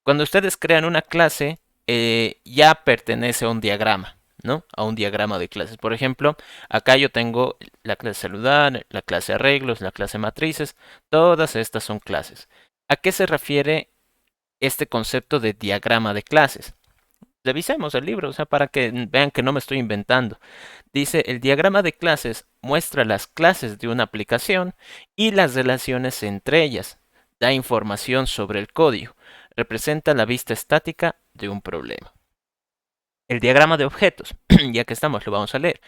Cuando ustedes crean una clase, ya pertenece a un diagrama, ¿no? A un diagrama de clases. Por ejemplo, acá yo tengo la clase celular, la clase arreglos, la clase matrices. Todas estas son clases. ¿A qué se refiere este concepto de diagrama de clases? Revisemos el libro, o sea, para que vean que no me estoy inventando. Dice, el diagrama de clases muestra las clases de una aplicación y las relaciones entre ellas. Da información sobre el código. Representa la vista estática de un problema. El diagrama de objetos, ya que estamos, lo vamos a leer.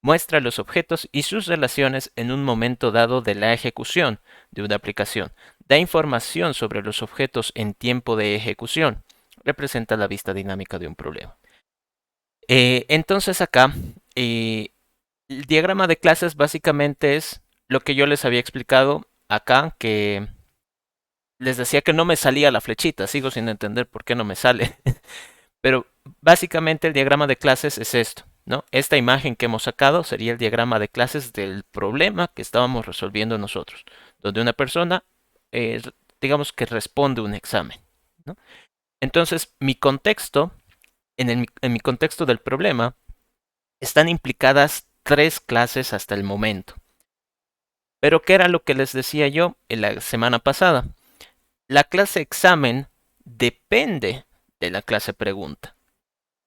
Muestra los objetos y sus relaciones en un momento dado de la ejecución de una aplicación. Da información sobre los objetos en tiempo de ejecución. Representa la vista dinámica de un problema. Entonces acá, el diagrama de clases básicamente es lo que yo les había explicado acá, que les decía que no me salía la flechita, sigo sin entender por qué no me sale. Pero básicamente el diagrama de clases es esto, ¿no? Esta imagen que hemos sacado sería el diagrama de clases del problema que estábamos resolviendo nosotros, donde una persona, eh, digamos que responde un examen, ¿no? Entonces, mi contexto, en mi contexto del problema, están implicadas tres clases hasta el momento. Pero ¿qué era lo que les decía yo en la semana pasada? La clase examen depende de la clase pregunta.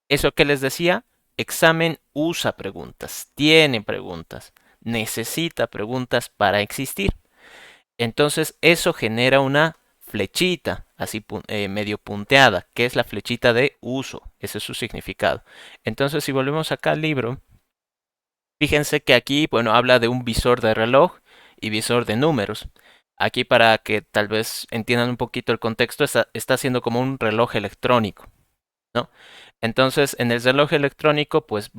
Eso que les decía, examen usa preguntas, tiene preguntas, necesita preguntas para existir. Entonces eso genera una flechita, así medio punteada, que es la flechita de uso. Ese es su significado. Entonces si volvemos acá al libro, fíjense que aquí, bueno, habla de un visor de reloj y visor de números. Aquí para que tal vez entiendan un poquito el contexto, está haciendo como un reloj electrónico, ¿no? Entonces, en el reloj electrónico, pues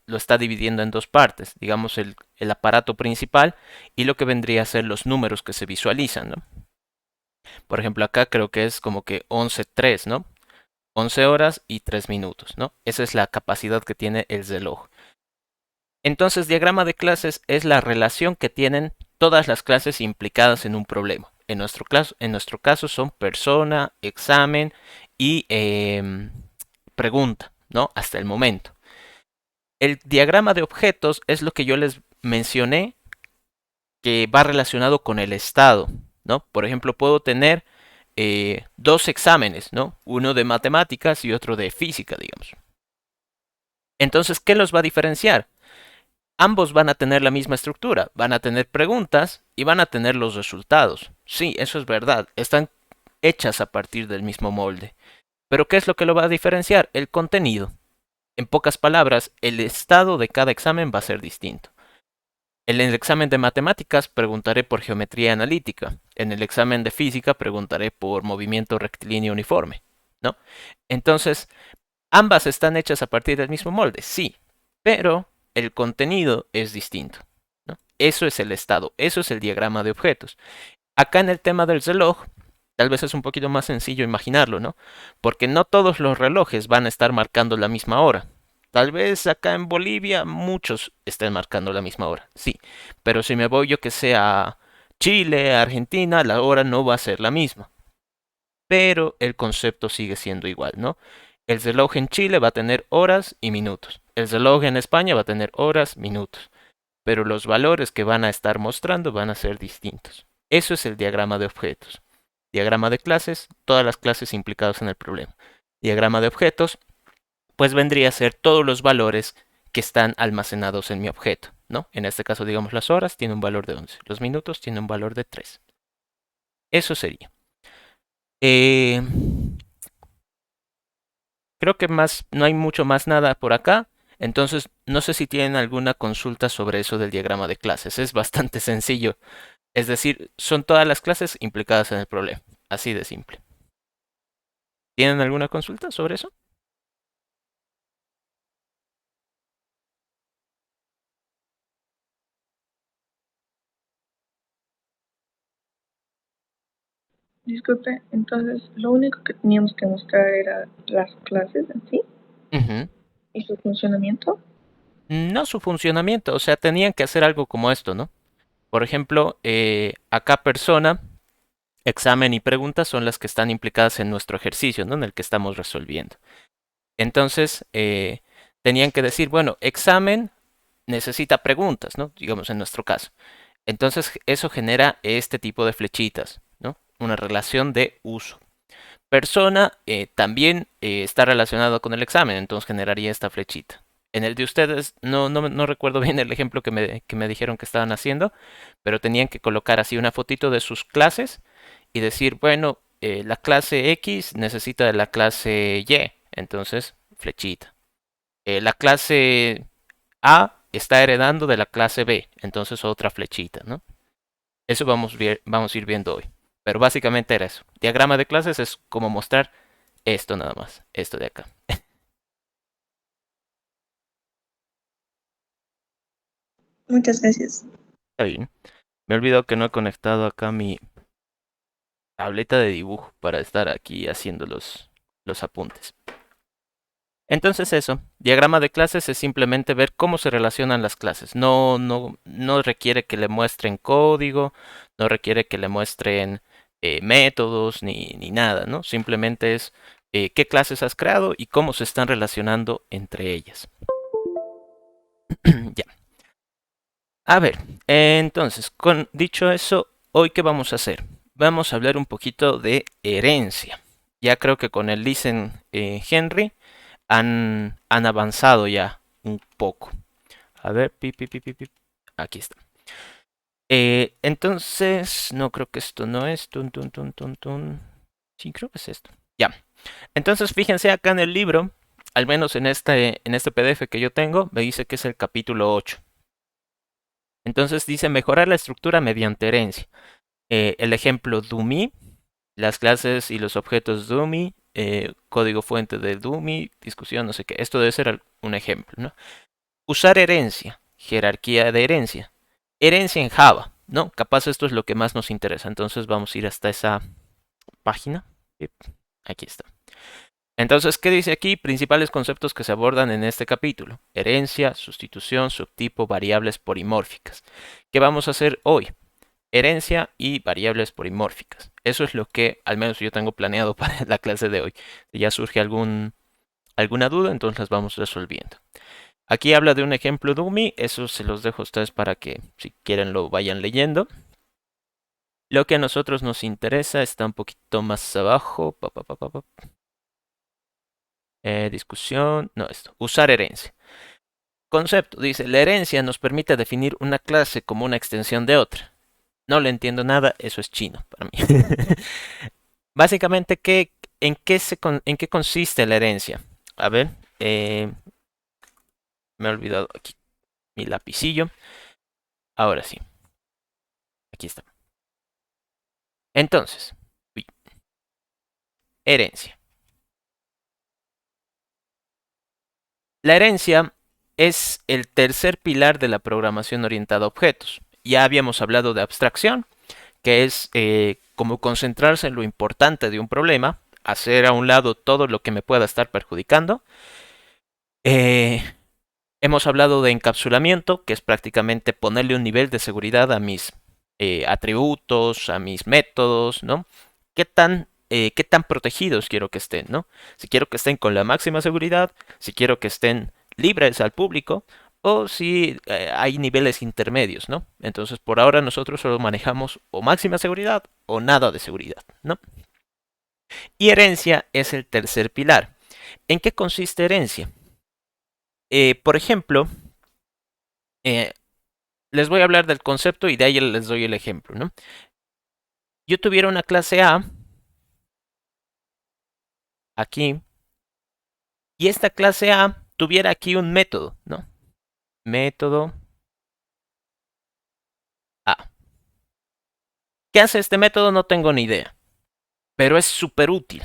lo está dividiendo en dos partes, digamos el aparato principal y lo que vendría a ser los números que se visualizan, ¿no? Por ejemplo, acá creo que es como que 11:03, ¿no? 11 horas y 3 minutos, ¿no? Esa es la capacidad que tiene el reloj. Entonces, diagrama de clases es la relación que tienen todas las clases implicadas en un problema. En nuestro caso son persona, examen y pregunta, ¿no? Hasta el momento. El diagrama de objetos es lo que yo les mencioné que va relacionado con el estado, ¿no? Por ejemplo, puedo tener dos exámenes, ¿no? Uno de matemáticas y otro de física, digamos. Entonces, ¿qué los va a diferenciar? Ambos van a tener la misma estructura, van a tener preguntas y van a tener los resultados. Sí, eso es verdad, están hechas a partir del mismo molde. Pero ¿qué es lo que lo va a diferenciar? El contenido. En pocas palabras, el estado de cada examen va a ser distinto. En el examen de matemáticas preguntaré por geometría analítica. En el examen de física preguntaré por movimiento rectilíneo uniforme, ¿no? Entonces, ambas están hechas a partir del mismo molde, sí, pero el contenido es distinto, ¿no? Eso es el estado, eso es el diagrama de objetos. Acá en el tema del reloj, tal vez es un poquito más sencillo imaginarlo, ¿no? Porque no todos los relojes van a estar marcando la misma hora. Tal vez acá en Bolivia muchos estén marcando la misma hora, sí. Pero si me voy yo que sea Chile, Argentina, la hora no va a ser la misma. Pero el concepto sigue siendo igual, ¿no? El reloj en Chile va a tener horas y minutos. El reloj en España va a tener horas, minutos. Pero los valores que van a estar mostrando van a ser distintos. Eso es el diagrama de objetos. Diagrama de clases, todas las clases implicadas en el problema. Diagrama de objetos, pues vendría a ser todos los valores que están almacenados en mi objeto, ¿no? En este caso, digamos, las horas tienen un valor de 11, los minutos tienen un valor de 3. Eso sería. Eh, Creo que más, no hay mucho más nada por acá. Entonces, no sé si tienen alguna consulta sobre eso del diagrama de clases. Es bastante sencillo. Es decir, son todas las clases implicadas en el problema. Así de simple. ¿Tienen alguna consulta sobre eso? Disculpe, entonces lo único que teníamos que mostrar era las clases en sí Ujú. y su funcionamiento. No su funcionamiento, o sea, tenían que hacer algo como esto, ¿no? Por ejemplo, acá persona Examen y preguntas son las que están implicadas en nuestro ejercicio, ¿no? En el que estamos resolviendo. Entonces, tenían que decir, bueno, examen necesita preguntas, ¿no? Digamos en nuestro caso. Entonces, eso genera este tipo de flechitas, ¿no? Una relación de uso. Persona también está relacionado con el examen, entonces generaría esta flechita. En el de ustedes, no recuerdo bien el ejemplo que me dijeron que estaban haciendo, pero tenían que colocar así una fotito de sus clases y decir, bueno, la clase X necesita de la clase Y, entonces flechita. La clase A está heredando de la clase B, entonces otra flechita, ¿no? Eso vamos a ir viendo hoy. Pero básicamente era eso. Diagrama de clases es como mostrar esto nada más, esto de acá. Muchas gracias. Está bien. Me he olvidado que no he conectado acá mi tableta de dibujo para estar aquí haciendo los apuntes. Entonces eso, diagrama de clases es simplemente ver cómo se relacionan las clases. No requiere que le muestren código, no requiere que le muestren métodos ni nada, ¿no? Simplemente es qué clases has creado y cómo se están relacionando entre ellas. Ya. A ver, entonces, dicho eso, ¿hoy qué vamos a hacer? Vamos a hablar un poquito de herencia. Ya creo que con el Listen Henry han avanzado ya un poco. A ver, aquí está. Entonces, no creo que esto no es. Sí, creo que es esto. Ya. Entonces, fíjense acá en el libro, al menos en este PDF que yo tengo, me dice que es el capítulo 8. Entonces dice mejorar la estructura mediante herencia. El ejemplo dummy, las clases y los objetos dummy, código fuente de dummy, discusión, no sé qué. Esto debe ser un ejemplo, ¿no? Usar herencia, jerarquía de herencia. Herencia en Java, ¿no? Capaz esto es lo que más nos interesa. Entonces vamos a ir hasta esa página. Aquí está. Entonces, ¿qué dice aquí? Principales conceptos que se abordan en este capítulo. Herencia, sustitución, subtipo, variables polimórficas. ¿Qué vamos a hacer hoy? Herencia y variables polimórficas. Eso es lo que al menos yo tengo planeado para la clase de hoy. Si ya surge alguna duda, entonces las vamos resolviendo. Aquí habla de un ejemplo dummy, eso se los dejo a ustedes para que si quieren lo vayan leyendo. Lo que a nosotros nos interesa está un poquito más abajo. Discusión, no esto, usar herencia. Concepto, dice, la herencia nos permite definir una clase como una extensión de otra. No le entiendo nada, eso es chino para mí. Básicamente, ¿en qué consiste la herencia? A ver, me he olvidado aquí mi lapicillo. Ahora sí, aquí está. Entonces, herencia. La herencia es el tercer pilar de la programación orientada a objetos. Ya habíamos hablado de abstracción, que es como concentrarse en lo importante de un problema, hacer a un lado todo lo que me pueda estar perjudicando. Eh, Hemos hablado de encapsulamiento, que es prácticamente ponerle un nivel de seguridad a mis atributos, a mis métodos, ¿no? Qué tan protegidos quiero que estén, ¿no? Si quiero que estén con la máxima seguridad, si quiero que estén libres al público, o si hay niveles intermedios, ¿no? Entonces, por ahora nosotros solo manejamos o máxima seguridad o nada de seguridad, ¿no? Y herencia es el tercer pilar. ¿En qué consiste herencia? Por ejemplo, eh, les voy a hablar del concepto y de ahí les doy el ejemplo, ¿no? Yo tuviera una clase A aquí y esta clase A tuviera aquí un método, ¿no? Método A. ¿Qué hace este método? No tengo ni idea, pero es súper útil,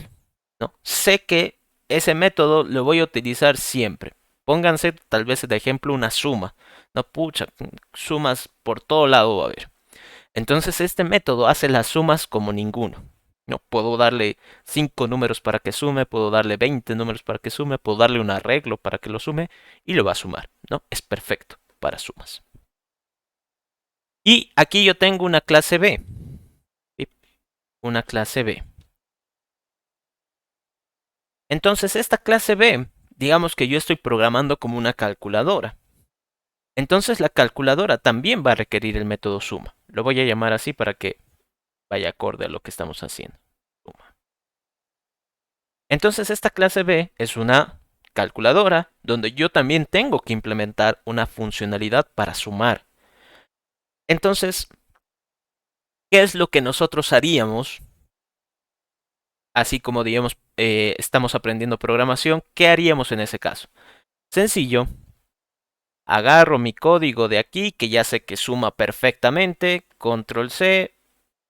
¿no? Sé que ese método lo voy a utilizar siempre. Pónganse tal vez de ejemplo una suma. No, pucha, sumas por todo lado va a haber. Entonces este método hace las sumas como ninguno. No puedo darle 5 números para que sume, puedo darle 20 números para que sume, puedo darle un arreglo para que lo sume y lo va a sumar, ¿no? Es perfecto para sumas. Y aquí yo tengo una clase B. una clase B. Entonces, esta clase B, digamos que yo estoy programando como una calculadora. Entonces, la calculadora también va a requerir el método suma. Lo voy a llamar así para que vaya acorde a lo que estamos haciendo. Suma. Entonces, esta clase B es una calculadora donde yo también tengo que implementar una funcionalidad para sumar. Entonces, ¿qué es lo que nosotros haríamos? Así como, digamos, estamos aprendiendo programación, ¿qué haríamos en ese caso? Sencillo, agarro mi código de aquí, que ya sé que suma perfectamente, control C,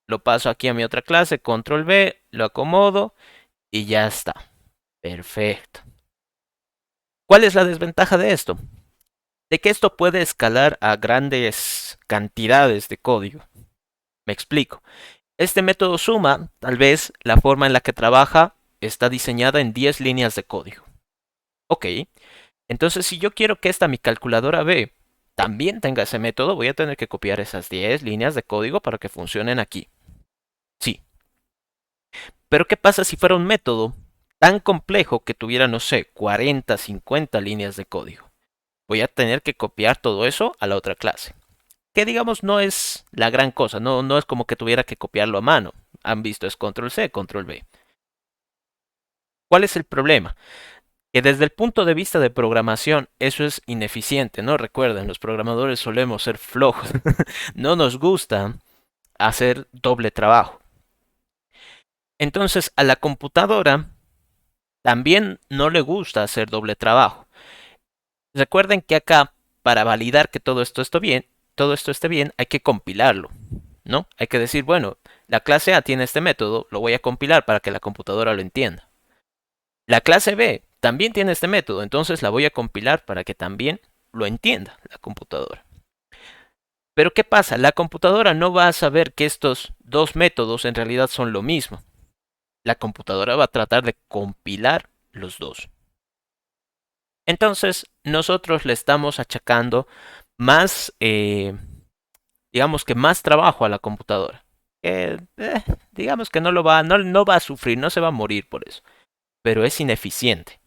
lo paso aquí a mi otra clase, control V, lo acomodo y ya está. Perfecto. ¿Cuál es la desventaja de esto? De que esto puede escalar a grandes cantidades de código. Me explico. Este método suma, tal vez la forma en la que trabaja está diseñada en 10 líneas de código. Ok, entonces si yo quiero que esta mi calculadora B también tenga ese método, voy a tener que copiar esas 10 líneas de código para que funcionen aquí. Sí. Pero ¿qué pasa si fuera un método tan complejo que tuviera, no sé, 40, 50 líneas de código? Voy a tener que copiar todo eso a la otra clase. Que digamos no es la gran cosa, no es como que tuviera que copiarlo a mano. Han visto, es control C, control V. ¿Cuál es el problema? Que desde el punto de vista de programación eso es ineficiente, ¿no? Recuerden, los programadores solemos ser flojos. No nos gusta hacer doble trabajo. Entonces a la computadora también no le gusta hacer doble trabajo. Recuerden que acá, para validar que todo esto esté bien, hay que compilarlo, ¿no? Hay que decir, bueno, la clase A tiene este método, lo voy a compilar para que la computadora lo entienda. La clase B también tiene este método, entonces la voy a compilar para que también lo entienda la computadora. Pero ¿qué pasa? La computadora no va a saber que estos dos métodos en realidad son lo mismo. La computadora va a tratar de compilar los dos. Entonces, nosotros le estamos achacando más, digamos que más trabajo a la computadora. Digamos que no va a sufrir, no se va a morir por eso, pero es ineficiente.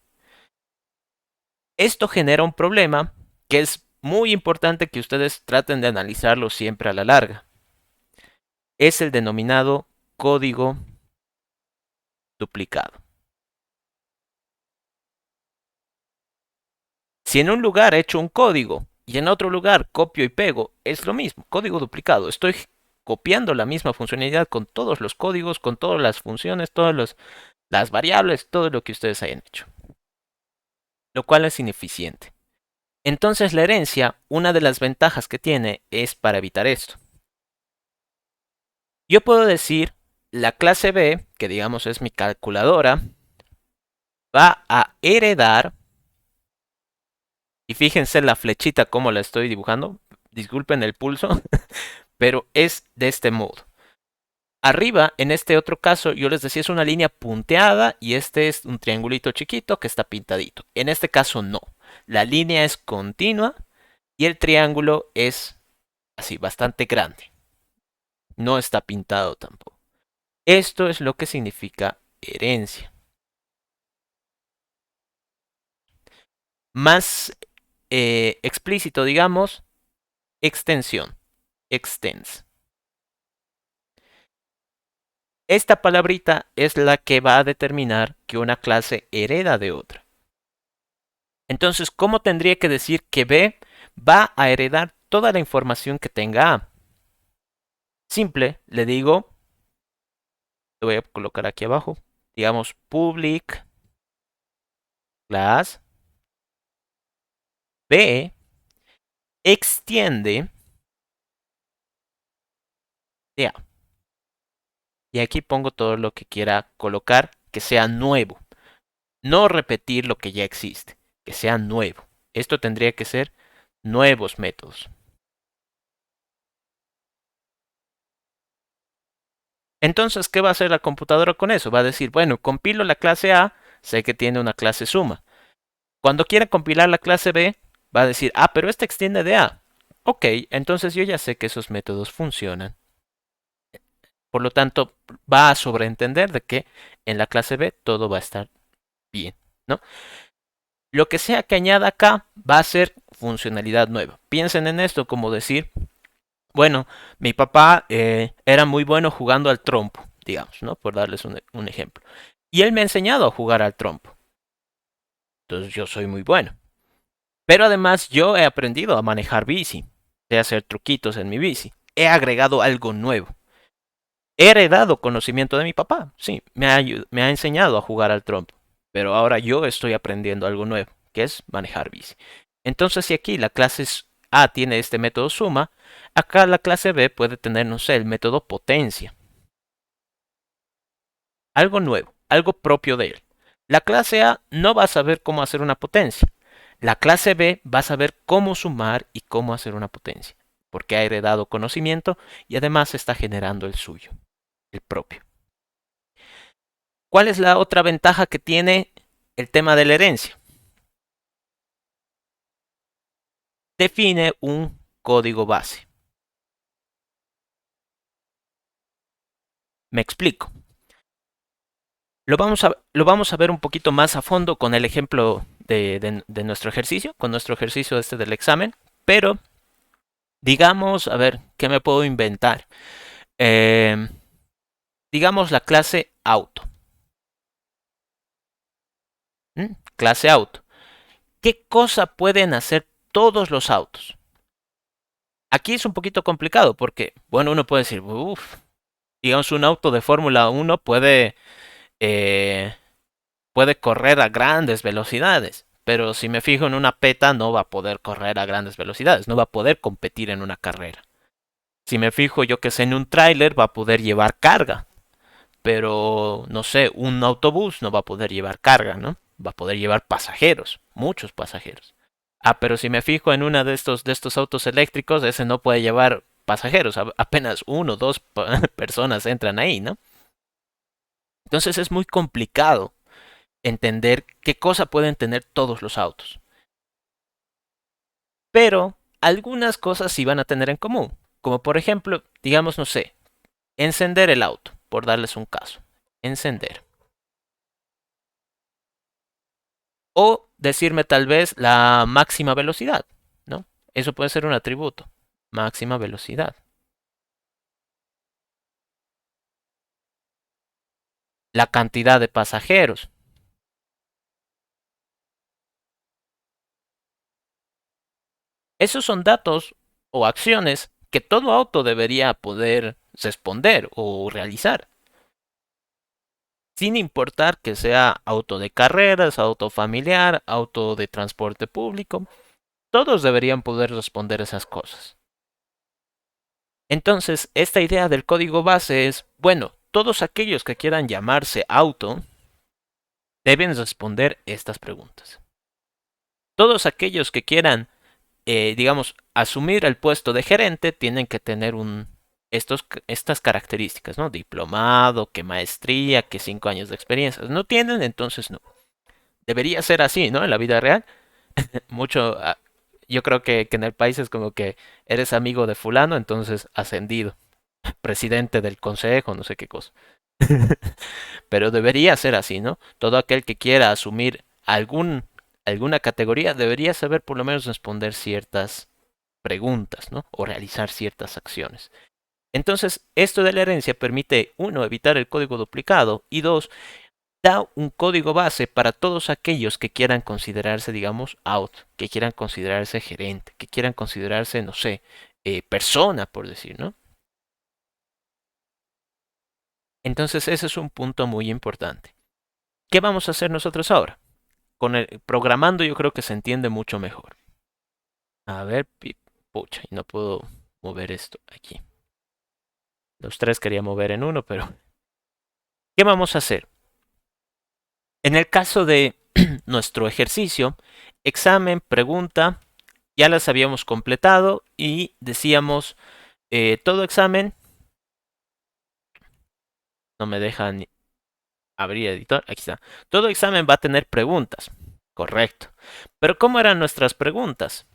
Esto genera un problema que es muy importante que ustedes traten de analizarlo siempre a la larga. Es el denominado código duplicado. Si en un lugar he hecho un código y en otro lugar copio y pego, es lo mismo, código duplicado. Estoy copiando la misma funcionalidad con todos los códigos, con todas las funciones, las variables, todo lo que ustedes hayan hecho. Lo cual es ineficiente. Entonces la herencia, una de las ventajas que tiene es para evitar esto. Yo puedo decir, la clase B, que digamos es mi calculadora, va a heredar, y fíjense la flechita como la estoy dibujando, disculpen el pulso, pero es de este modo. Arriba, en este otro caso, yo les decía es una línea punteada y este es un triangulito chiquito que está pintadito. En este caso no. La línea es continua y el triángulo es así, bastante grande. No está pintado tampoco. Esto es lo que significa herencia. Más explícito, digamos, extensión. Extends. Esta palabrita es la que va a determinar que una clase hereda de otra. Entonces, ¿cómo tendría que decir que B va a heredar toda la información que tenga A? Simple, le digo, lo voy a colocar aquí abajo, digamos public class B extiende de A. Y aquí pongo todo lo que quiera colocar que sea nuevo. No repetir lo que ya existe, que sea nuevo. Esto tendría que ser nuevos métodos. Entonces, ¿qué va a hacer la computadora con eso? Va a decir, bueno, compilo la clase A, sé que tiene una clase suma. Cuando quiera compilar la clase B, va a decir, ah, pero esta extiende de A. Ok, entonces yo ya sé que esos métodos funcionan. Por lo tanto, va a sobreentender de que en la clase B todo va a estar bien, ¿no? Lo que sea que añada acá va a ser funcionalidad nueva. Piensen en esto como decir, bueno, mi papá era muy bueno jugando al trompo, digamos, ¿no? Por darles un ejemplo. Y él me ha enseñado a jugar al trompo. Entonces yo soy muy bueno. Pero además yo he aprendido a manejar bici, de hacer truquitos en mi bici. He agregado algo nuevo. He heredado conocimiento de mi papá, sí, me ha enseñado a jugar al trompo. Pero ahora yo estoy aprendiendo algo nuevo, que es manejar bici. Entonces, si aquí la clase A tiene este método suma, acá la clase B puede tener, no sé, el método potencia. Algo nuevo, algo propio de él. La clase A no va a saber cómo hacer una potencia. La clase B va a saber cómo sumar y cómo hacer una potencia, porque ha heredado conocimiento y además está generando el suyo, el propio. ¿Cuál es la otra ventaja que tiene el tema de la herencia? Define un código base. Me explico. Lo vamos a ver un poquito más a fondo con el ejemplo de nuestro ejercicio, con nuestro ejercicio este del examen, pero digamos, a ver, ¿qué me puedo inventar? Eh, digamos la clase auto. Clase auto. ¿Qué cosa pueden hacer todos los autos? Aquí es un poquito complicado porque, bueno, uno puede decir, uff, digamos un auto de Fórmula 1 eh, puede correr a grandes velocidades, pero si me fijo en una peta no va a poder correr a grandes velocidades, no va a poder competir en una carrera. Si me fijo yo que sé en un tráiler va a poder llevar carga, pero no sé, un autobús no va a poder llevar carga, ¿no? Va a poder llevar pasajeros, muchos pasajeros. Ah, pero si me fijo en uno de estos autos eléctricos, ese no puede llevar pasajeros, apenas uno o dos personas entran ahí, ¿no? Entonces es muy complicado entender qué cosa pueden tener todos los autos. Pero algunas cosas sí van a tener en común, como por ejemplo, digamos, no sé, encender el auto, por darles un caso. Encender. O decirme tal vez la máxima velocidad, ¿no? Eso puede ser un atributo. Máxima velocidad. La cantidad de pasajeros. Esos son datos o acciones que todo auto debería poder responder o realizar. Sin importar que sea auto de carreras, auto familiar, auto de transporte público, todos deberían poder responder esas cosas. Entonces, esta idea del código base es, bueno, todos aquellos que quieran llamarse auto deben responder estas preguntas. Todos aquellos que quieran, digamos, asumir el puesto de gerente tienen que tener estas características, ¿no? Diplomado, que maestría, que 5 años de experiencia. No tienen, entonces no. Debería ser así, ¿no? En la vida real. Mucho, yo creo que en el país es como que eres amigo de fulano, entonces ascendido, presidente del consejo, no sé qué cosa. Pero debería ser así, ¿no? Todo aquel que quiera asumir alguna categoría debería saber por lo menos responder ciertas preguntas, ¿no? O realizar ciertas acciones. Entonces, esto de la herencia permite, uno, evitar el código duplicado y dos, da un código base para todos aquellos que quieran considerarse, digamos, out, que quieran considerarse gerente, que quieran considerarse, no sé, persona, por decir, ¿no? Entonces, ese es un punto muy importante. ¿Qué vamos a hacer nosotros ahora? Con el programando yo creo que se entiende mucho mejor. A ver, pucha, y no puedo mover esto aquí. Los tres quería mover en uno, pero ¿qué vamos a hacer? En el caso de nuestro ejercicio, examen, pregunta, ya las habíamos completado y decíamos, todo examen, no me dejan abrir editor, aquí está, todo examen va a tener preguntas, correcto. Pero ¿cómo eran nuestras preguntas?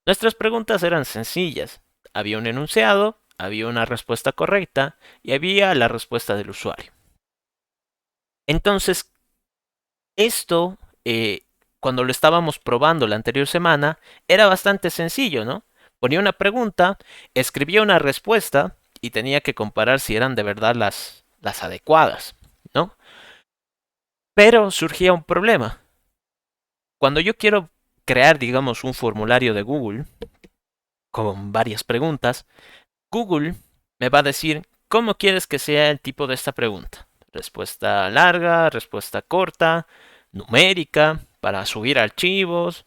Nuestras preguntas eran sencillas. Había un enunciado, había una respuesta correcta y había la respuesta del usuario. Entonces, esto, cuando lo estábamos probando la anterior semana, era bastante sencillo, ¿no? Ponía una pregunta, escribía una respuesta y tenía que comparar si eran de verdad las adecuadas, ¿no? Pero surgía un problema. Cuando yo quiero crear, digamos, un formulario de Google con varias preguntas, Google me va a decir cómo quieres que sea el tipo de esta pregunta. Respuesta larga, respuesta corta, numérica, para subir archivos,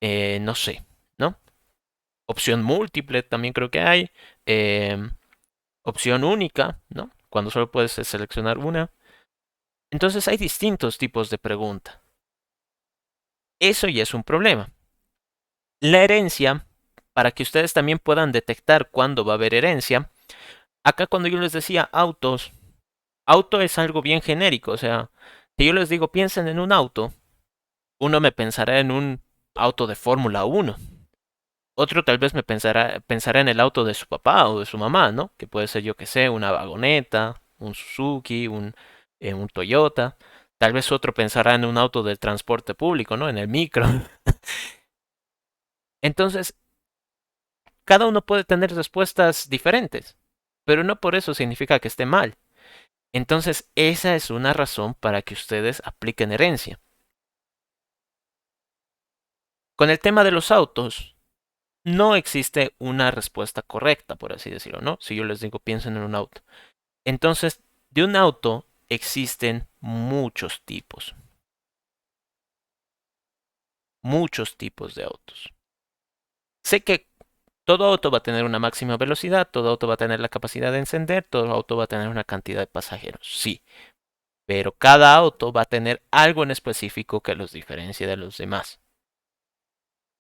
no sé, ¿no? Opción múltiple también creo que hay. Opción única, ¿no? Cuando solo puedes seleccionar una. Entonces hay distintos tipos de pregunta. Eso ya es un problema. La herencia, para que ustedes también puedan detectar cuándo va a haber herencia, acá cuando yo les decía autos, auto es algo bien genérico, o sea, si yo les digo piensen en un auto, uno me pensará en un auto de Fórmula 1. Otro tal vez pensará en el auto de su papá o de su mamá, ¿no? Que puede ser, yo que sé, una vagoneta, un Suzuki, un Toyota. Tal vez otro pensará en un auto del transporte público, ¿no? En el micro. Entonces, cada uno puede tener respuestas diferentes, pero no por eso significa que esté mal. Entonces, esa es una razón para que ustedes apliquen herencia. Con el tema de los autos, no existe una respuesta correcta, por así decirlo, ¿no? Si yo les digo piensen en un auto. Entonces, de un auto existen muchos tipos de autos. Sé que todo auto va a tener una máxima velocidad, todo auto va a tener la capacidad de encender, todo auto va a tener una cantidad de pasajeros, sí, pero cada auto va a tener algo en específico que los diferencie de los demás.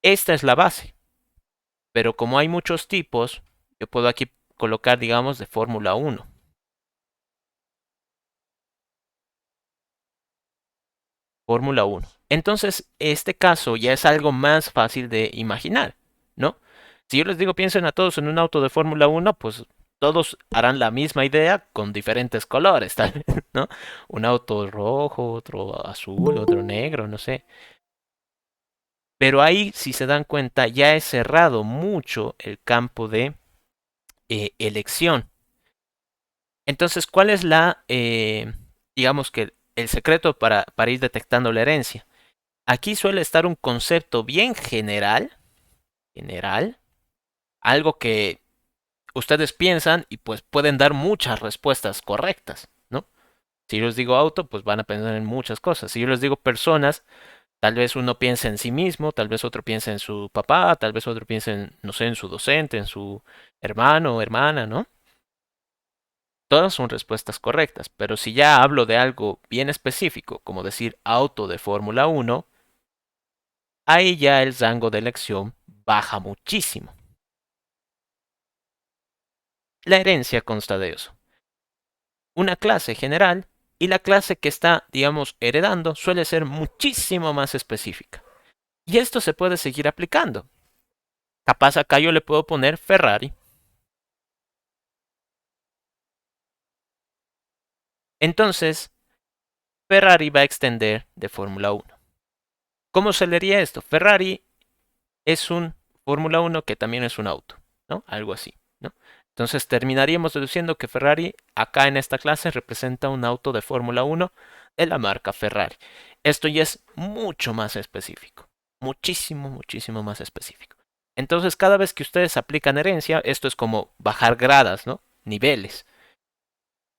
Esta es la base, pero como hay muchos tipos, yo puedo aquí colocar, digamos, de Fórmula 1. Fórmula 1. Entonces, este caso ya es algo más fácil de imaginar, ¿no? Si yo les digo piensen a todos en un auto de Fórmula 1, pues todos harán la misma idea con diferentes colores, tal vez, ¿no? Un auto rojo, otro azul, otro negro, no sé. Pero ahí, si se dan cuenta, ya he cerrado mucho el campo de elección. Entonces, ¿cuál es digamos que el secreto para ir detectando la herencia? Aquí suele estar un concepto bien general, algo que ustedes piensan y pues pueden dar muchas respuestas correctas, ¿no? Si yo les digo auto, pues van a pensar en muchas cosas. Si yo les digo personas, tal vez uno piense en sí mismo, tal vez otro piense en su papá, tal vez otro piense en, no sé, en su docente, en su hermano o hermana, ¿no? Todas son respuestas correctas, pero si ya hablo de algo bien específico, como decir auto de Fórmula 1, ahí ya el rango de elección baja muchísimo. La herencia consta de eso. Una clase general y la clase que está, digamos, heredando suele ser muchísimo más específica. Y esto se puede seguir aplicando. Capaz acá yo le puedo poner Ferrari. Entonces, Ferrari va a extender de Fórmula 1. ¿Cómo se leería esto? Ferrari es un Fórmula 1 que también es un auto, ¿no? Algo así, ¿no? Entonces terminaríamos deduciendo que Ferrari acá en esta clase representa un auto de Fórmula 1 de la marca Ferrari. Esto ya es mucho más específico, muchísimo más específico. Entonces cada vez que ustedes aplican herencia, esto es como bajar gradas, ¿no? Niveles.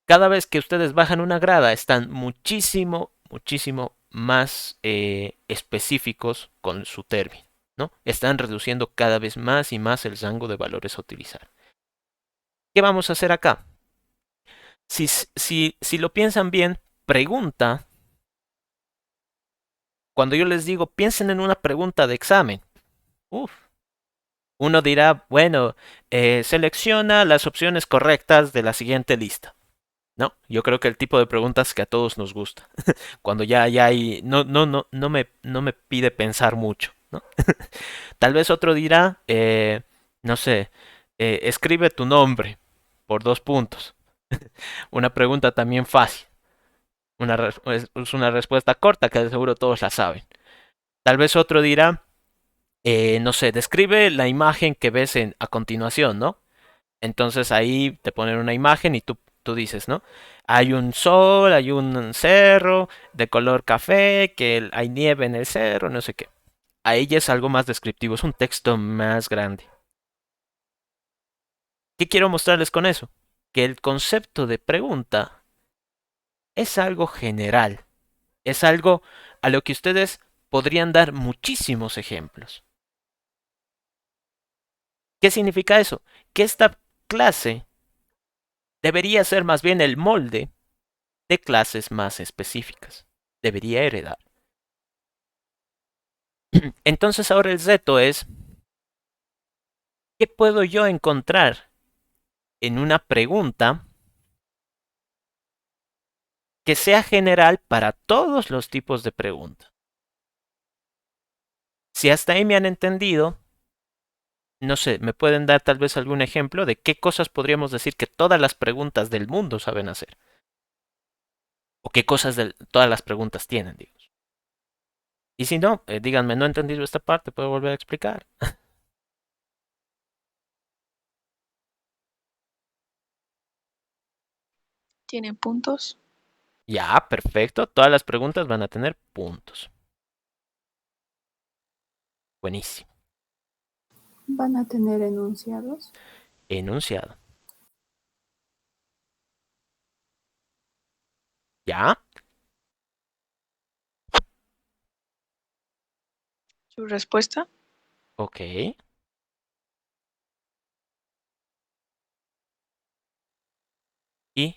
Cada vez que ustedes bajan una grada, están muchísimo más específicos con su término, ¿no? Están reduciendo cada vez más y más el rango de valores a utilizar. ¿Qué vamos a hacer acá? Si lo piensan bien, pregunta, cuando yo les digo, piensen en una pregunta de examen. Uf, uno dirá, bueno, selecciona las opciones correctas de la siguiente lista. No, yo creo que el tipo de preguntas que a todos nos gusta. Cuando ya hay, no me pide pensar mucho, ¿no? Tal vez otro dirá, no sé, escribe tu nombre. por 2 puntos. Una pregunta también fácil. Es una respuesta corta que de seguro todos la saben. Tal vez otro dirá, no sé, describe la imagen que ves a continuación, ¿no? Entonces ahí te ponen una imagen y tú dices, ¿no? Hay un sol, hay un cerro de color café, que hay nieve en el cerro, no sé qué. Ahí ya es algo más descriptivo, es un texto más grande. ¿Qué quiero mostrarles con eso? Que el concepto de pregunta es algo general, es algo a lo que ustedes podrían dar muchísimos ejemplos. ¿Qué significa eso? Que esta clase debería ser más bien el molde de clases más específicas. Debería heredar. Entonces ahora el reto es, ¿qué puedo yo encontrar en una pregunta que sea general para todos los tipos de preguntas? Si hasta ahí me han entendido, no sé, ¿me pueden dar tal vez algún ejemplo de qué cosas podríamos decir que todas las preguntas del mundo saben hacer? ¿O qué cosas de todas las preguntas tienen, digamos? Y si no, díganme, no he entendido esta parte, puedo volver a explicar. ¿Tiene puntos? Ya, perfecto, todas las preguntas van a tener puntos. Buenísimo. ¿Van a tener enunciados? Enunciado. ¿Ya? ¿Su respuesta? Ok. ¿Y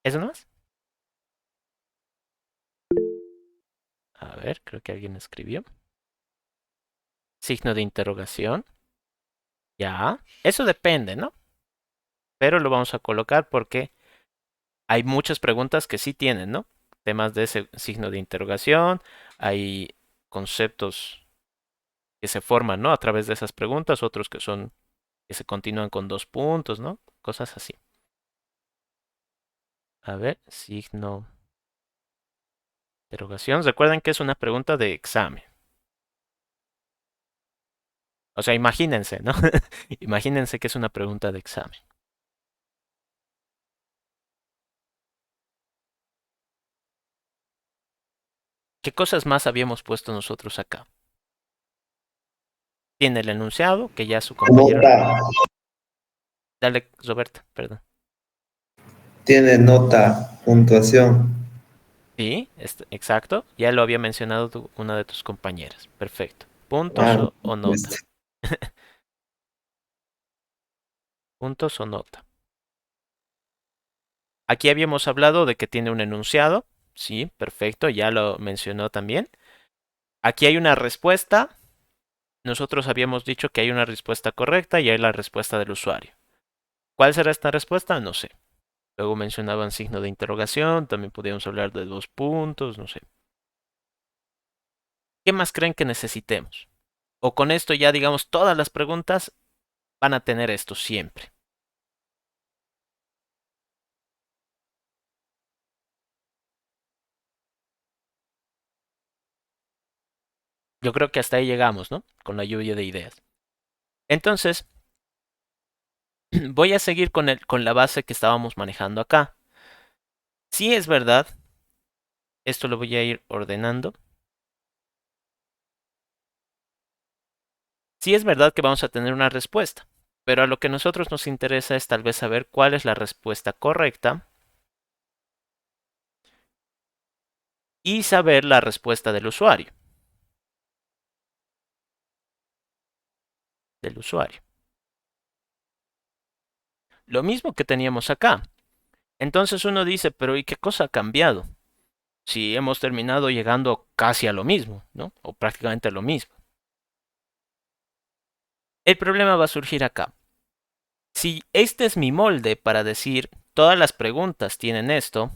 eso más? A ver, creo que alguien escribió. Signo de interrogación. Ya. Eso depende, ¿no? Pero lo vamos a colocar porque hay muchas preguntas que sí tienen, ¿no? Temas de ese signo de interrogación. Hay conceptos que se forman, ¿no? A través de esas preguntas. Otros que se continúan con 2 puntos, ¿no? Cosas así. A ver, signo de interrogación. Recuerden que es una pregunta de examen. O sea, imagínense, ¿no? Imagínense que es una pregunta de examen. ¿Qué cosas más habíamos puesto nosotros acá? Tiene el enunciado, que ya su compañero... Nota, Dale, Roberta, perdón. tiene nota, puntuación. Sí, exacto. Ya lo había mencionado una de tus compañeras. Perfecto. ¿Puntos Ah, o nota? listo. Puntos o nota. Aquí habíamos hablado de que tiene un enunciado. Sí, perfecto. Ya lo mencionó también. Aquí hay una respuesta. Nosotros habíamos dicho que hay una respuesta correcta y hay la respuesta del usuario. ¿Cuál será esta respuesta? No sé. Luego mencionaban signo de interrogación. También podríamos hablar de 2 puntos. No sé. ¿Qué más creen que necesitemos? O con esto ya digamos todas las preguntas van a tener esto siempre. Yo creo que hasta ahí llegamos, ¿no? Con la lluvia de ideas. Entonces, voy a seguir con la base que estábamos manejando acá. Si es verdad, esto lo voy a ir ordenando. Si es verdad que vamos a tener una respuesta, pero a lo que a nosotros nos interesa es tal vez saber cuál es la respuesta correcta y saber la respuesta del usuario. Del usuario. Lo mismo que teníamos acá. Entonces uno dice, pero ¿y qué cosa ha cambiado? Si hemos terminado llegando casi a lo mismo, ¿no? O prácticamente a lo mismo. El problema va a surgir acá. Si este es mi molde para decir todas las preguntas tienen esto,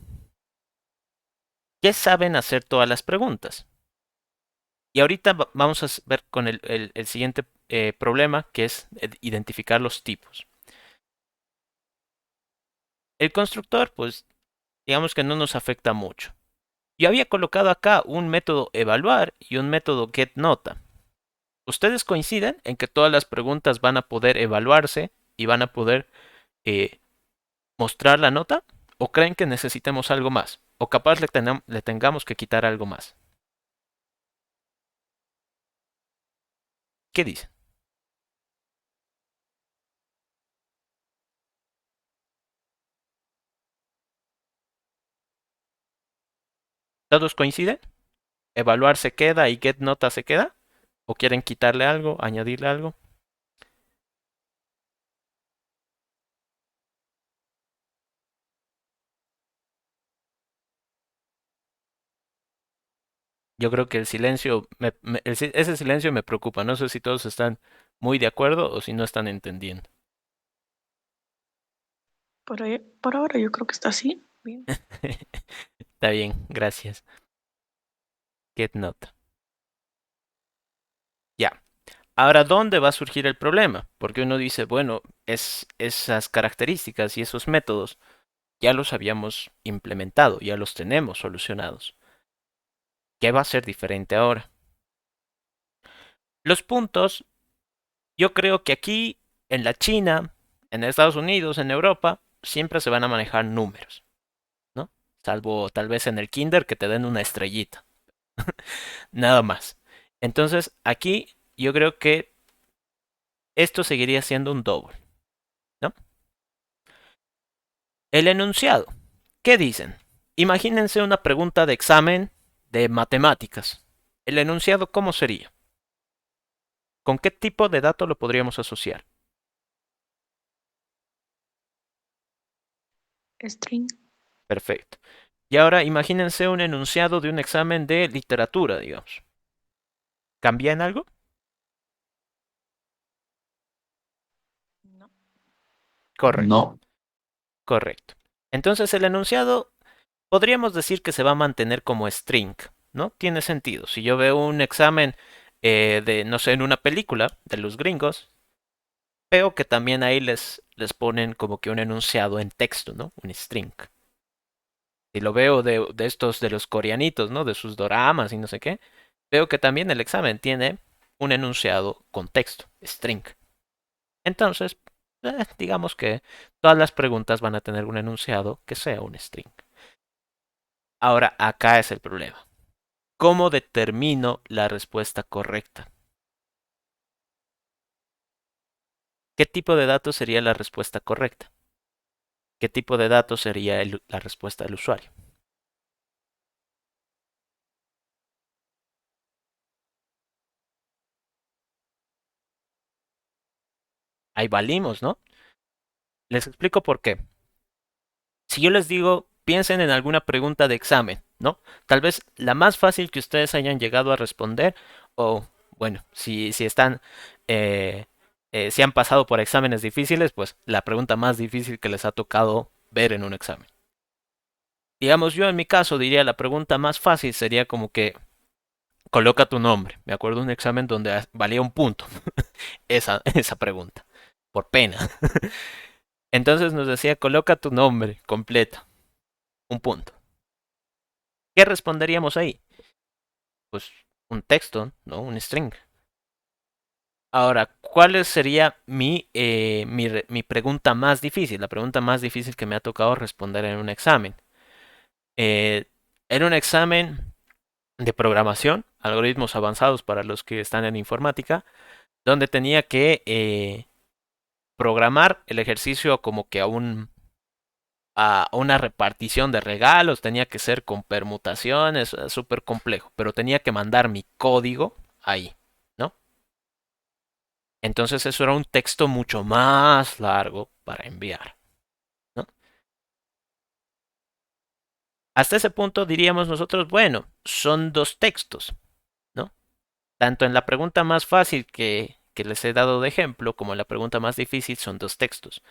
¿qué saben hacer todas las preguntas? Y ahorita vamos a ver con el siguiente problema, que es identificar los tipos. El constructor, pues, digamos que no nos afecta mucho. Yo había colocado acá un método evaluar y un método getNota. ¿Ustedes coinciden en que todas las preguntas van a poder evaluarse y van a poder eh, mostrar la nota? ¿O creen que necesitemos algo más? ¿O capaz le tengamos que quitar algo más? ¿Qué dicen? ¿Todos coinciden? ¿Evaluar se queda y getNota se queda? ¿O quieren quitarle algo, añadirle algo? Yo creo que el silencio, ese silencio me preocupa. No sé si todos están muy de acuerdo o si no están entendiendo. Por ahora yo creo que está así. Bien. Está bien, gracias. GetNota. Ya. Ahora, ¿dónde va a surgir el problema? Porque uno dice, bueno, esas características y esos métodos ya los habíamos implementado, ya los tenemos solucionados. ¿Qué va a ser diferente ahora? Los puntos, yo creo que aquí, en la China, en Estados Unidos, en Europa, siempre se van a manejar números, ¿no? Salvo tal vez en el kinder que te den una estrellita. Nada más. Entonces, aquí yo creo que esto seguiría siendo un double, ¿no? El enunciado. ¿Qué dicen? Imagínense una pregunta de examen de matemáticas. ¿El enunciado cómo sería? ¿Con qué tipo de dato lo podríamos asociar? String. Perfecto. Y ahora imagínense un enunciado de un examen de literatura, digamos. ¿Cambia en algo? No. Correcto, No, correcto. Entonces el enunciado podríamos decir que se va a mantener como string, ¿no? Tiene sentido. Si yo veo un examen de, no sé, en una película de los gringos, veo que también ahí les ponen como que un enunciado en texto, ¿no? Un string. Si lo veo de estos de los coreanitos, ¿no? De sus doramas y no sé qué, veo que también el examen tiene un enunciado con texto, string. Entonces, digamos que todas las preguntas van a tener un enunciado que sea un string. Ahora, acá es el problema. ¿Cómo determino la respuesta correcta? ¿Qué tipo de datos sería la respuesta correcta? ¿Qué tipo de datos sería la respuesta del usuario? Ahí valimos, ¿no? Les explico por qué. Si yo les digo, piensen en alguna pregunta de examen, ¿no? Tal vez la más fácil que ustedes hayan llegado a responder, o bueno, si están, si han pasado por exámenes difíciles, pues la pregunta más difícil que les ha tocado ver en un examen. Digamos, yo en mi caso diría la pregunta más fácil sería como que coloca tu nombre. Me acuerdo de un examen donde valía un punto esa pregunta, por pena. Entonces nos decía, coloca tu nombre completo, un punto. ¿Qué responderíamos ahí? Pues un texto, ¿no? Un string. Ahora, ¿cuál sería mi pregunta más difícil? La pregunta más difícil que me ha tocado responder en un examen. Eh, en un examen de programación, algoritmos avanzados para los que están en informática, donde tenía que programar el ejercicio como que a una repartición de regalos, tenía que ser con permutaciones, súper complejo, pero tenía que mandar mi código ahí, ¿no? Entonces eso era un texto mucho más largo para enviar, ¿no? Hasta ese punto diríamos nosotros, bueno, son dos textos, ¿no? Tanto en la pregunta más fácil que les he dado de ejemplo como en la pregunta más difícil son dos textos.